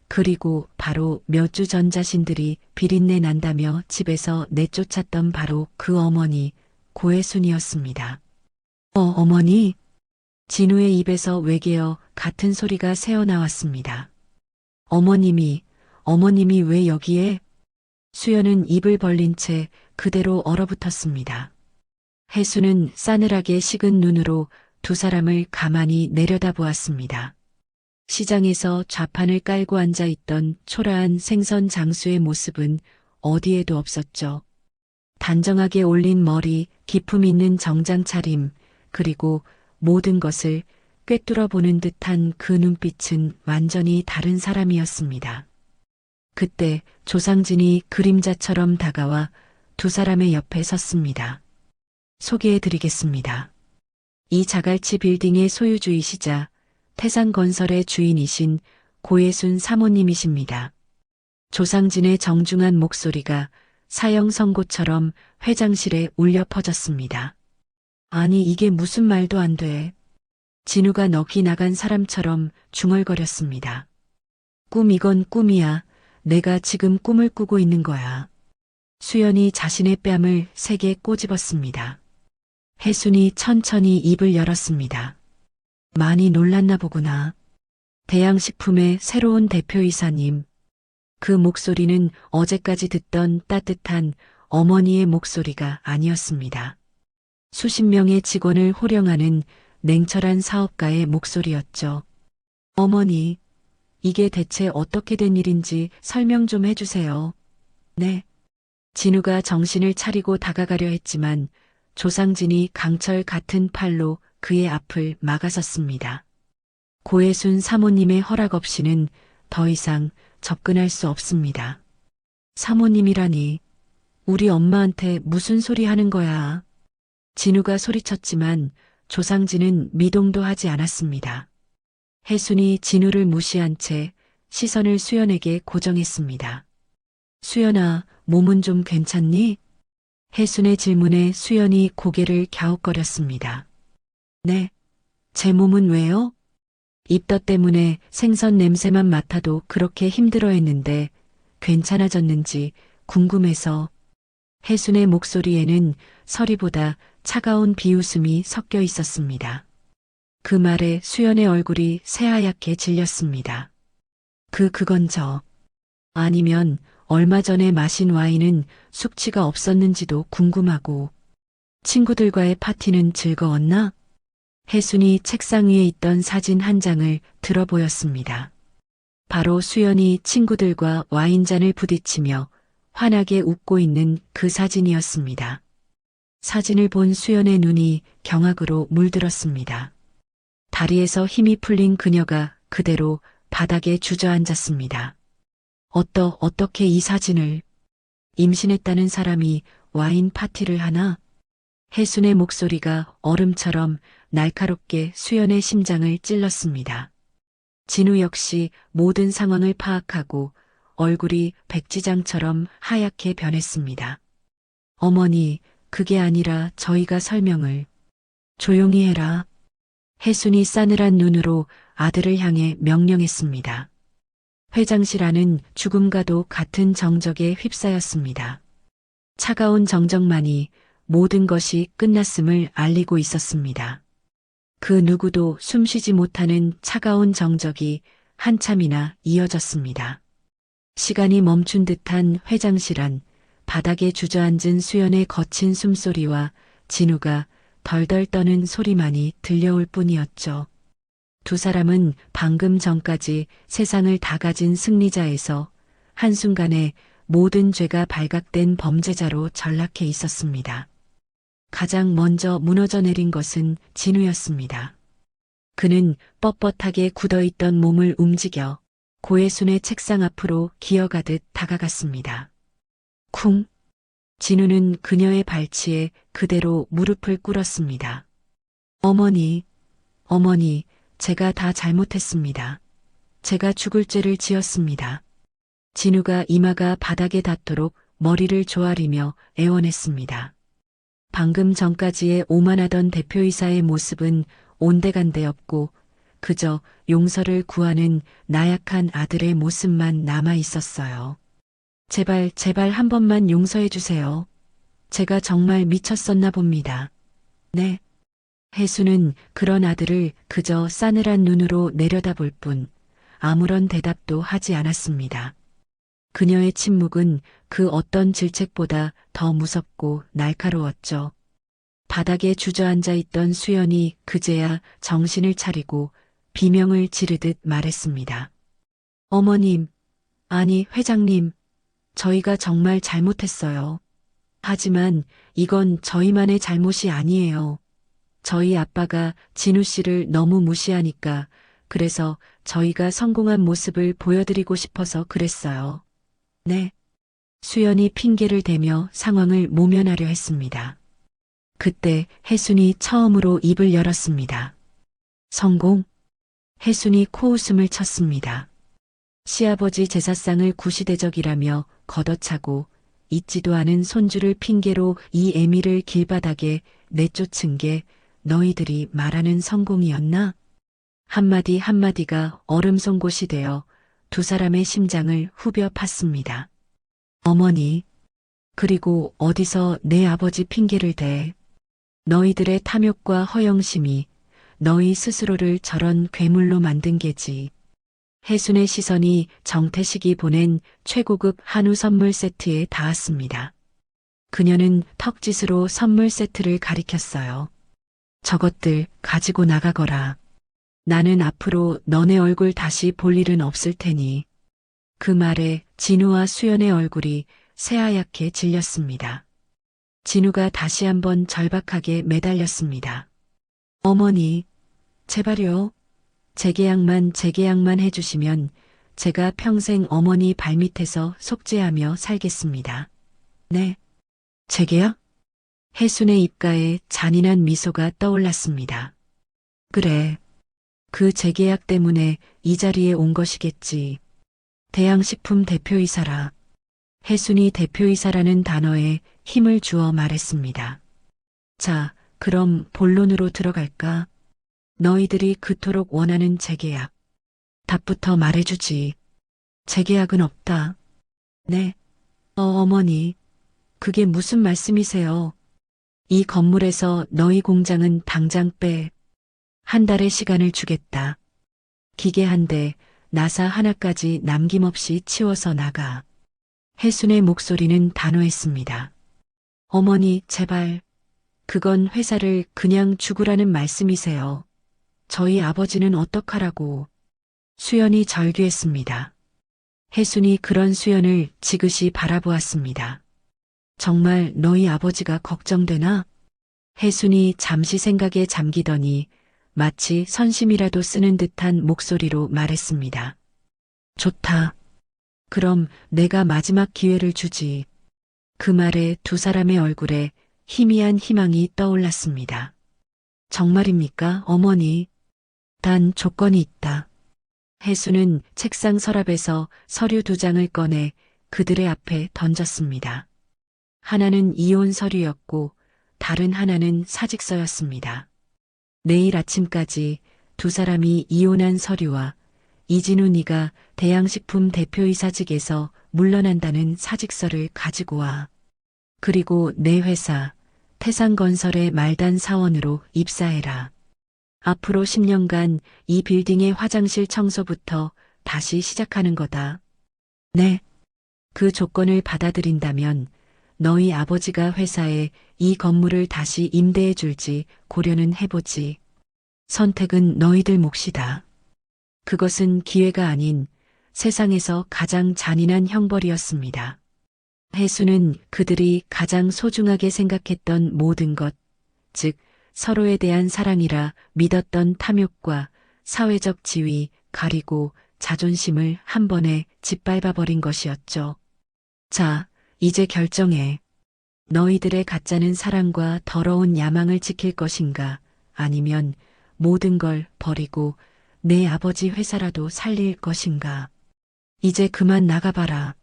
그리고 바로 몇 주 전 자신들이 비린내 난다며 집에서 내쫓았던 바로 그 어머니 고혜순이었습니다. 어머니? 진우의 입에서 외계어 같은 소리가 새어나왔습니다. 어머님이 왜 여기에? 수연은 입을 벌린 채 그대로 얼어붙었습니다. 혜수는 싸늘하게 식은 눈으로 두 사람을 가만히 내려다보았습니다. 시장에서 좌판을 깔고 앉아 있던 초라한 생선 장수의 모습은 어디에도 없었죠. 단정하게 올린 머리, 기품 있는 정장 차림, 그리고 모든 것을 꿰뚫어 보는 듯한 그 눈빛은 완전히 다른 사람이었습니다. 그때 조상진이 그림자처럼 다가와 두 사람의 옆에 섰습니다. 소개해드리겠습니다. 이 자갈치 빌딩의 소유주이시자 태산건설의 주인이신 고혜순 사모님이십니다. 조상진의 정중한 목소리가 사형 선고처럼 회장실에 울려 퍼졌습니다. 아니 이게 무슨 말도 안 돼. 진우가 넋이 나간 사람처럼 중얼거렸습니다. 이건 꿈이야. 내가 지금 꿈을 꾸고 있는 거야. 수연이 자신의 뺨을 세게 꼬집었습니다. 혜순이 천천히 입을 열었습니다. 많이 놀랐나 보구나. 대양식품의 새로운 대표이사님. 그 목소리는 어제까지 듣던 따뜻한 어머니의 목소리가 아니었습니다. 수십 명의 직원을 호령하는 냉철한 사업가의 목소리였죠. 어머니, 이게 대체 어떻게 된 일인지 설명 좀 해주세요. 네. 진우가 정신을 차리고 다가가려 했지만 조상진이 강철 같은 팔로 그의 앞을 막아섰습니다. 고혜순 사모님의 허락 없이는 더 이상 접근할 수 없습니다. 사모님이라니, 우리 엄마한테 무슨 소리 하는 거야? 진우가 소리쳤지만 조상진은 미동도 하지 않았습니다. 혜순이 진우를 무시한 채 시선을 수연에게 고정했습니다. 수연아, 몸은 좀 괜찮니? 혜순의 질문에 수연이 고개를 갸웃거렸습니다. 네. 제 몸은 왜요? 입덧 때문에 생선 냄새만 맡아도 그렇게 힘들어했는데 괜찮아졌는지 궁금해서. 혜순의 목소리에는 서리보다 차가운 비웃음이 섞여 있었습니다. 그 말에 수연의 얼굴이 새하얗게 질렸습니다. 그건 아니면 얼마 전에 마신 와인은 숙취가 없었는지도 궁금하고. 친구들과의 파티는 즐거웠나? 혜순이 책상 위에 있던 사진 한 장을 들어 보였습니다. 바로 수연이 친구들과 와인잔을 부딪히며 환하게 웃고 있는 그 사진이었습니다. 사진을 본 수연의 눈이 경악으로 물들었습니다. 다리에서 힘이 풀린 그녀가 그대로 바닥에 주저앉았습니다. 어떻게 이 사진을? 임신했다는 사람이 와인 파티를 하나? 혜순의 목소리가 얼음처럼 날카롭게 수연의 심장을 찔렀습니다. 진우 역시 모든 상황을 파악하고 얼굴이 백지장처럼 하얗게 변했습니다. 어머니, 그게 아니라 저희가 설명을. 조용히 해라. 혜순이 싸늘한 눈으로 아들을 향해 명령했습니다. 회장실 안은 죽음과도 같은 정적에 휩싸였습니다. 차가운 정적만이 모든 것이 끝났음을 알리고 있었습니다. 그 누구도 숨쉬지 못하는 차가운 정적이 한참이나 이어졌습니다. 시간이 멈춘 듯한 회장실 안, 바닥에 주저앉은 수연의 거친 숨소리와 진우가 덜덜 떠는 소리만이 들려올 뿐이었죠. 두 사람은 방금 전까지 세상을 다 가진 승리자에서 한순간에 모든 죄가 발각된 범죄자로 전락해 있었습니다. 가장 먼저 무너져 내린 것은 진우였습니다. 그는 뻣뻣하게 굳어있던 몸을 움직여 고혜순의 책상 앞으로 기어가듯 다가갔습니다. 쿵! 진우는 그녀의 발치에 그대로 무릎을 꿇었습니다. 어머니, 제가 다 잘못했습니다. 제가 죽을 죄를 지었습니다. 진우가 이마가 바닥에 닿도록 머리를 조아리며 애원했습니다. 방금 전까지의 오만하던 대표이사의 모습은 온데간데 없고 그저 용서를 구하는 나약한 아들의 모습만 남아 있었어요. 제발 한 번만 용서해 주세요. 제가 정말 미쳤었나 봅니다. 네. 혜수는 그런 아들을 그저 싸늘한 눈으로 내려다볼 뿐 아무런 대답도 하지 않았습니다. 그녀의 침묵은 그 어떤 질책보다 더 무섭고 날카로웠죠. 바닥에 주저앉아 있던 수연이 그제야 정신을 차리고 비명을 지르듯 말했습니다. 어머님, 아니 회장님, 저희가 정말 잘못했어요. 하지만 이건 저희만의 잘못이 아니에요. 저희 아빠가 진우 씨를 너무 무시하니까 그래서 저희가 성공한 모습을 보여드리고 싶어서 그랬어요. 네. 수연이 핑계를 대며 상황을 모면하려 했습니다. 그때 혜순이 처음으로 입을 열었습니다. 성공? 혜순이 코웃음을 쳤습니다. 시아버지 제사상을 구시대적이라며 걷어차고 있지도 않은 손주를 핑계로 이 애미를 길바닥에 내쫓은 게 너희들이 말하는 성공이었나? 한마디 한마디가 얼음송곳이 되어 두 사람의 심장을 후벼 팠습니다. 어머니, 그리고 어디서 내 아버지 핑계를 대? 너희들의 탐욕과 허영심이 너희 스스로를 저런 괴물로 만든 게지. 혜순의 시선이 정태식이 보낸 최고급 한우 선물 세트에 닿았습니다. 그녀는 턱짓으로 선물 세트를 가리켰어요. 저것들 가지고 나가거라. 나는 앞으로 너네 얼굴 다시 볼 일은 없을 테니. 그 말에 진우와 수연의 얼굴이 새하얗게 질렸습니다. 진우가 다시 한번 절박하게 매달렸습니다. 어머니, 제발요. 재계약만 해주시면 제가 평생 어머니 발밑에서 속죄하며 살겠습니다. 네. 재계약? 혜순의 입가에 잔인한 미소가 떠올랐습니다. 그래. 그 재계약 때문에 이 자리에 온 것이겠지. 대양식품 대표이사라. 혜순이 대표이사라는 단어에 힘을 주어 말했습니다. 자, 그럼 본론으로 들어갈까? 너희들이 그토록 원하는 재계약. 답부터 말해주지. 재계약은 없다. 네. 어머니. 그게 무슨 말씀이세요? 이 건물에서 너희 공장은 당장 빼. 한 달의 시간을 주겠다. 기계 한 대, 나사 하나까지 남김없이 치워서 나가. 혜순의 목소리는 단호했습니다. 어머니, 제발. 그건 회사를 그냥 죽으라는 말씀이세요. 저희 아버지는 어떡하라고. 수연이 절규했습니다. 혜순이 그런 수연을 지그시 바라보았습니다. 정말 너희 아버지가 걱정되나? 혜순이 잠시 생각에 잠기더니 마치 선심이라도 쓰는 듯한 목소리로 말했습니다. 좋다. 그럼 내가 마지막 기회를 주지. 그 말에 두 사람의 얼굴에 희미한 희망이 떠올랐습니다. 정말입니까, 어머니? 단 조건이 있다. 혜수는 책상 서랍에서 서류 2장을 꺼내 그들의 앞에 던졌습니다. 하나는 이혼 서류였고 다른 하나는 사직서였습니다. 내일 아침까지 두 사람이 이혼한 서류와 이진우 네가 대양식품 대표이사직에서 물러난다는 사직서를 가지고 와. 그리고 내 회사 태상건설의 말단 사원으로 입사해라. 앞으로 10년간 이 빌딩의 화장실 청소부터 다시 시작하는 거다. 네. 그 조건을 받아들인다면 너희 아버지가 회사에 이 건물을 다시 임대해 줄지 고려는 해보지. 선택은 너희들 몫이다. 그것은 기회가 아닌 세상에서 가장 잔인한 형벌이었습니다. 혜수는 그들이 가장 소중하게 생각했던 모든 것, 즉 서로에 대한 사랑이라 믿었던 탐욕과 사회적 지위, 가리고 자존심을 한 번에 짓밟아버린 것이었죠. 자, 이제 결정해. 너희들의 가짜는 사랑과 더러운 야망을 지킬 것인가, 아니면 모든 걸 버리고 내 아버지 회사라도 살릴 것인가. 이제 그만 나가봐라.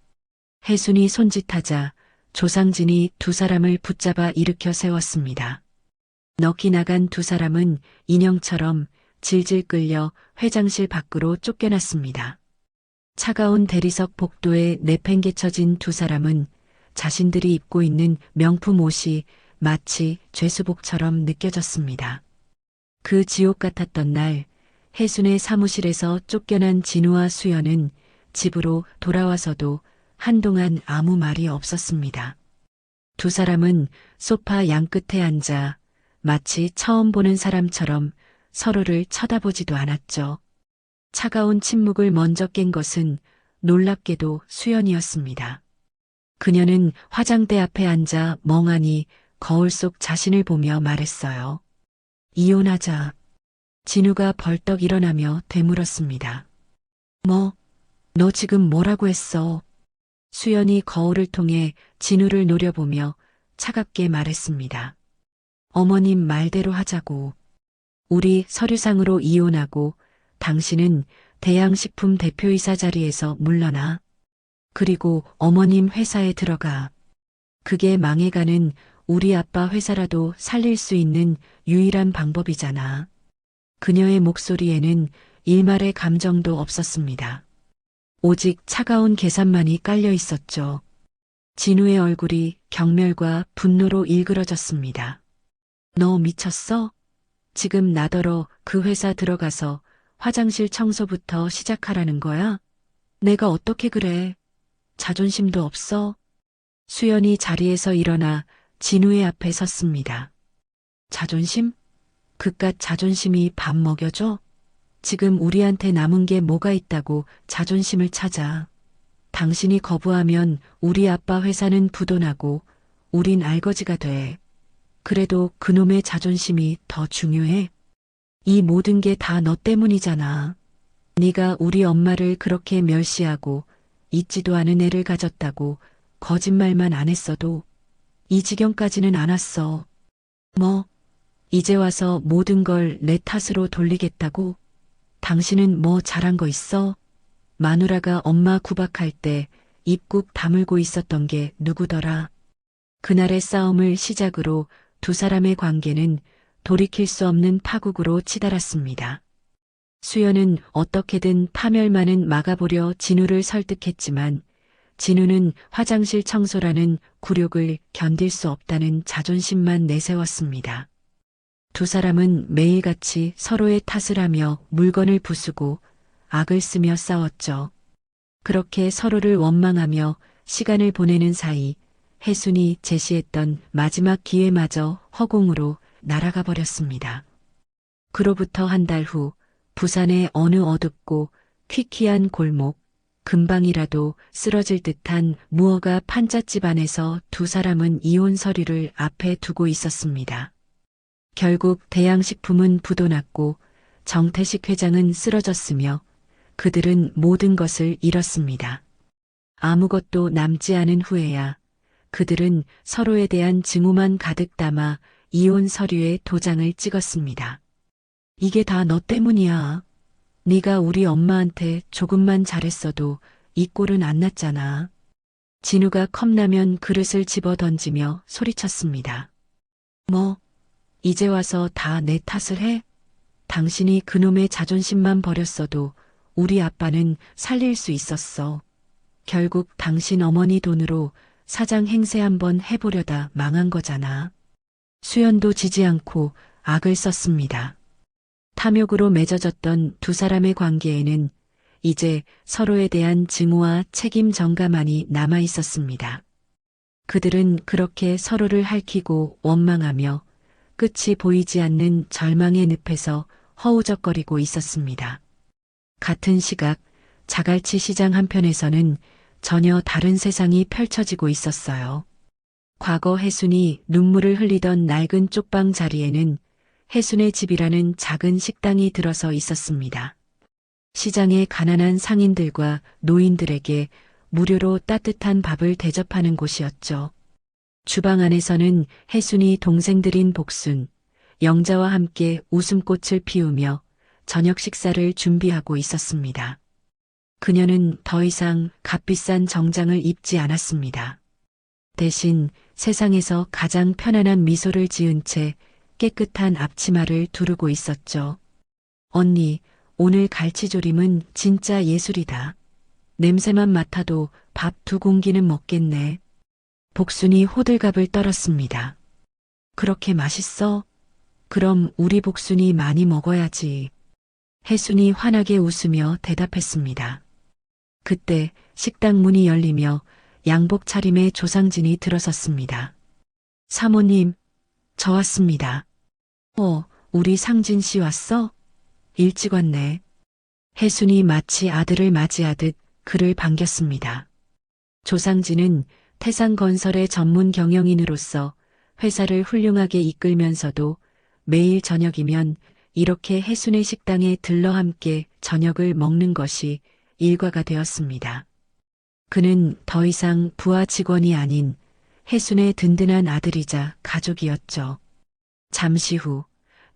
혜순이 손짓하자 조상진이 두 사람을 붙잡아 일으켜 세웠습니다. 넋이 나간 두 사람은 인형처럼 질질 끌려 회장실 밖으로 쫓겨났습니다. 차가운 대리석 복도에 내팽개쳐진 두 사람은 자신들이 입고 있는 명품 옷이 마치 죄수복처럼 느껴졌습니다. 그 지옥 같았던 날, 혜순의 사무실에서 쫓겨난 진우와 수연은 집으로 돌아와서도 한동안 아무 말이 없었습니다. 두 사람은 소파 양끝에 앉아 마치 처음 보는 사람처럼 서로를 쳐다보지도 않았죠. 차가운 침묵을 먼저 깬 것은 놀랍게도 수연이었습니다. 그녀는 화장대 앞에 앉아 멍하니 거울 속 자신을 보며 말했어요. 이혼하자. 진우가 벌떡 일어나며 되물었습니다. 뭐? 너 지금 뭐라고 했어? 수연이 거울을 통해 진우를 노려보며 차갑게 말했습니다. 어머님 말대로 하자고. 우리 서류상으로 이혼하고 당신은 대양식품 대표이사 자리에서 물러나. 그리고 어머님 회사에 들어가. 그게 망해가는 우리 아빠 회사라도 살릴 수 있는 유일한 방법이잖아. 그녀의 목소리에는 일말의 감정도 없었습니다. 오직 차가운 계산만이 깔려 있었죠. 진우의 얼굴이 경멸과 분노로 일그러졌습니다. 너 미쳤어? 지금 나더러 그 회사 들어가서 화장실 청소부터 시작하라는 거야? 내가 어떻게 그래? 자존심도 없어? 수연이 자리에서 일어나 진우의 앞에 섰습니다. 자존심? 그깟 자존심이 밥 먹여줘? 지금 우리한테 남은 게 뭐가 있다고 자존심을 찾아. 당신이 거부하면 우리 아빠 회사는 부도나고 우린 알거지가 돼. 그래도 그놈의 자존심이 더 중요해. 이 모든 게 다 너 때문이잖아. 네가 우리 엄마를 그렇게 멸시하고 있지도 않은 애를 가졌다고 거짓말만 안 했어도 이 지경까지는 안 왔어. 뭐, 이제 와서 모든 걸 내 탓으로 돌리겠다고? 당신은 뭐 잘한 거 있어? 마누라가 엄마 구박할 때 입국 다물고 있었던 게 누구더라? 그날의 싸움을 시작으로 두 사람의 관계는 돌이킬 수 없는 파국으로 치달았습니다. 수연은 어떻게든 파멸만은 막아보려 진우를 설득했지만 진우는 화장실 청소라는 굴욕을 견딜 수 없다는 자존심만 내세웠습니다. 두 사람은 매일같이 서로의 탓을 하며 물건을 부수고 악을 쓰며 싸웠죠. 그렇게 서로를 원망하며 시간을 보내는 사이 혜순이 제시했던 마지막 기회마저 허공으로 날아가 버렸습니다. 그로부터 한 달 후 부산의 어느 어둡고 퀴퀴한 골목, 금방이라도 쓰러질 듯한 무허가 판잣집 안에서 두 사람은 이혼 서류를 앞에 두고 있었습니다. 결국 대양식품은 부도났고 정태식 회장은 쓰러졌으며 그들은 모든 것을 잃었습니다. 아무것도 남지 않은 후에야 그들은 서로에 대한 증오만 가득 담아 이혼 서류에 도장을 찍었습니다. 이게 다 너 때문이야. 네가 우리 엄마한테 조금만 잘했어도 이 꼴은 안 났잖아. 진우가 컵라면 그릇을 집어 던지며 소리쳤습니다. 뭐, 이제 와서 다 내 탓을 해? 당신이 그놈의 자존심만 버렸어도 우리 아빠는 살릴 수 있었어. 결국 당신 어머니 돈으로 사장 행세 한번 해보려다 망한 거잖아. 수연도 지지 않고 악을 썼습니다. 탐욕으로 맺어졌던 두 사람의 관계에는 이제 서로에 대한 증오와 책임 전가만이 남아 있었습니다. 그들은 그렇게 서로를 핥히고 원망하며 끝이 보이지 않는 절망의 늪에서 허우적거리고 있었습니다. 같은 시각 자갈치 시장 한편에서는 전혀 다른 세상이 펼쳐지고 있었어요. 과거 혜순이 눈물을 흘리던 낡은 쪽방 자리에는 혜순의 집이라는 작은 식당이 들어서 있었습니다. 시장의 가난한 상인들과 노인들에게 무료로 따뜻한 밥을 대접하는 곳이었죠. 주방 안에서는 혜순이 동생들인 복순, 영자와 함께 웃음꽃을 피우며 저녁 식사를 준비하고 있었습니다. 그녀는 더 이상 값비싼 정장을 입지 않았습니다. 대신 세상에서 가장 편안한 미소를 지은 채 깨끗한 앞치마를 두르고 있었죠. 언니, 오늘 갈치조림은 진짜 예술이다. 냄새만 맡아도 밥 2공기는 먹겠네. 복순이 호들갑을 떨었습니다. 그렇게 맛있어? 그럼 우리 복순이 많이 먹어야지. 혜순이 환하게 웃으며 대답했습니다. 그때 식당 문이 열리며 양복 차림의 조상진이 들어섰습니다. 사모님, 저 왔습니다. 우리 상진 씨 왔어? 일찍 왔네. 혜순이 마치 아들을 맞이하듯 그를 반겼습니다. 조상진은 태상건설의 전문 경영인으로서 회사를 훌륭하게 이끌면서도 매일 저녁이면 이렇게 혜순의 식당에 들러 함께 저녁을 먹는 것이 일과가 되었습니다. 그는 더 이상 부하 직원이 아닌 혜순의 든든한 아들이자 가족이었죠. 잠시 후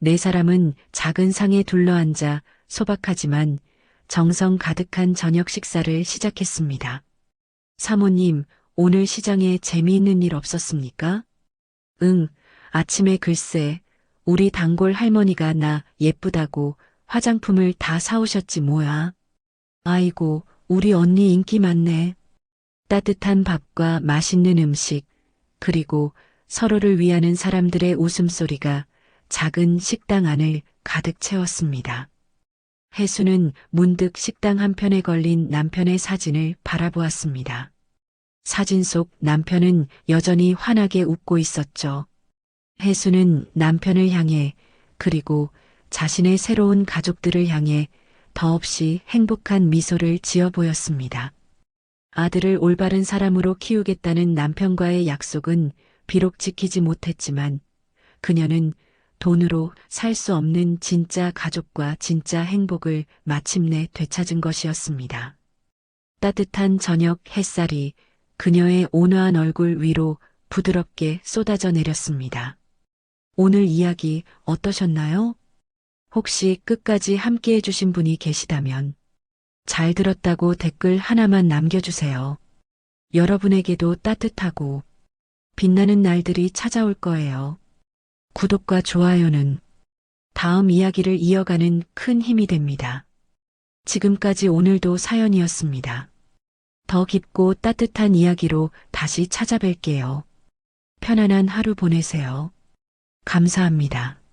네 사람은 작은 상에 둘러앉아 소박하지만 정성 가득한 저녁 식사를 시작했습니다. 사모님, 오늘 시장에 재미있는 일 없었습니까? 응, 아침에 글쎄, 우리 단골 할머니가 나 예쁘다고 화장품을 다 사오셨지 뭐야. 아이고, 우리 언니 인기 많네. 따뜻한 밥과 맛있는 음식, 그리고 서로를 위하는 사람들의 웃음소리가 작은 식당 안을 가득 채웠습니다. 혜수는 문득 식당 한편에 걸린 남편의 사진을 바라보았습니다. 사진 속 남편은 여전히 환하게 웃고 있었죠. 혜수는 남편을 향해 그리고 자신의 새로운 가족들을 향해 더없이 행복한 미소를 지어 보였습니다. 아들을 올바른 사람으로 키우겠다는 남편과의 약속은 비록 지키지 못했지만 그녀는 돈으로 살 수 없는 진짜 가족과 진짜 행복을 마침내 되찾은 것이었습니다. 따뜻한 저녁 햇살이 그녀의 온화한 얼굴 위로 부드럽게 쏟아져 내렸습니다. 오늘 이야기 어떠셨나요? 혹시 끝까지 함께 해주신 분이 계시다면 잘 들었다고 댓글 하나만 남겨주세요. 여러분에게도 따뜻하고 빛나는 날들이 찾아올 거예요. 구독과 좋아요는 다음 이야기를 이어가는 큰 힘이 됩니다. 지금까지 오늘도 사연이었습니다. 더 깊고 따뜻한 이야기로 다시 찾아뵐게요. 편안한 하루 보내세요. 감사합니다.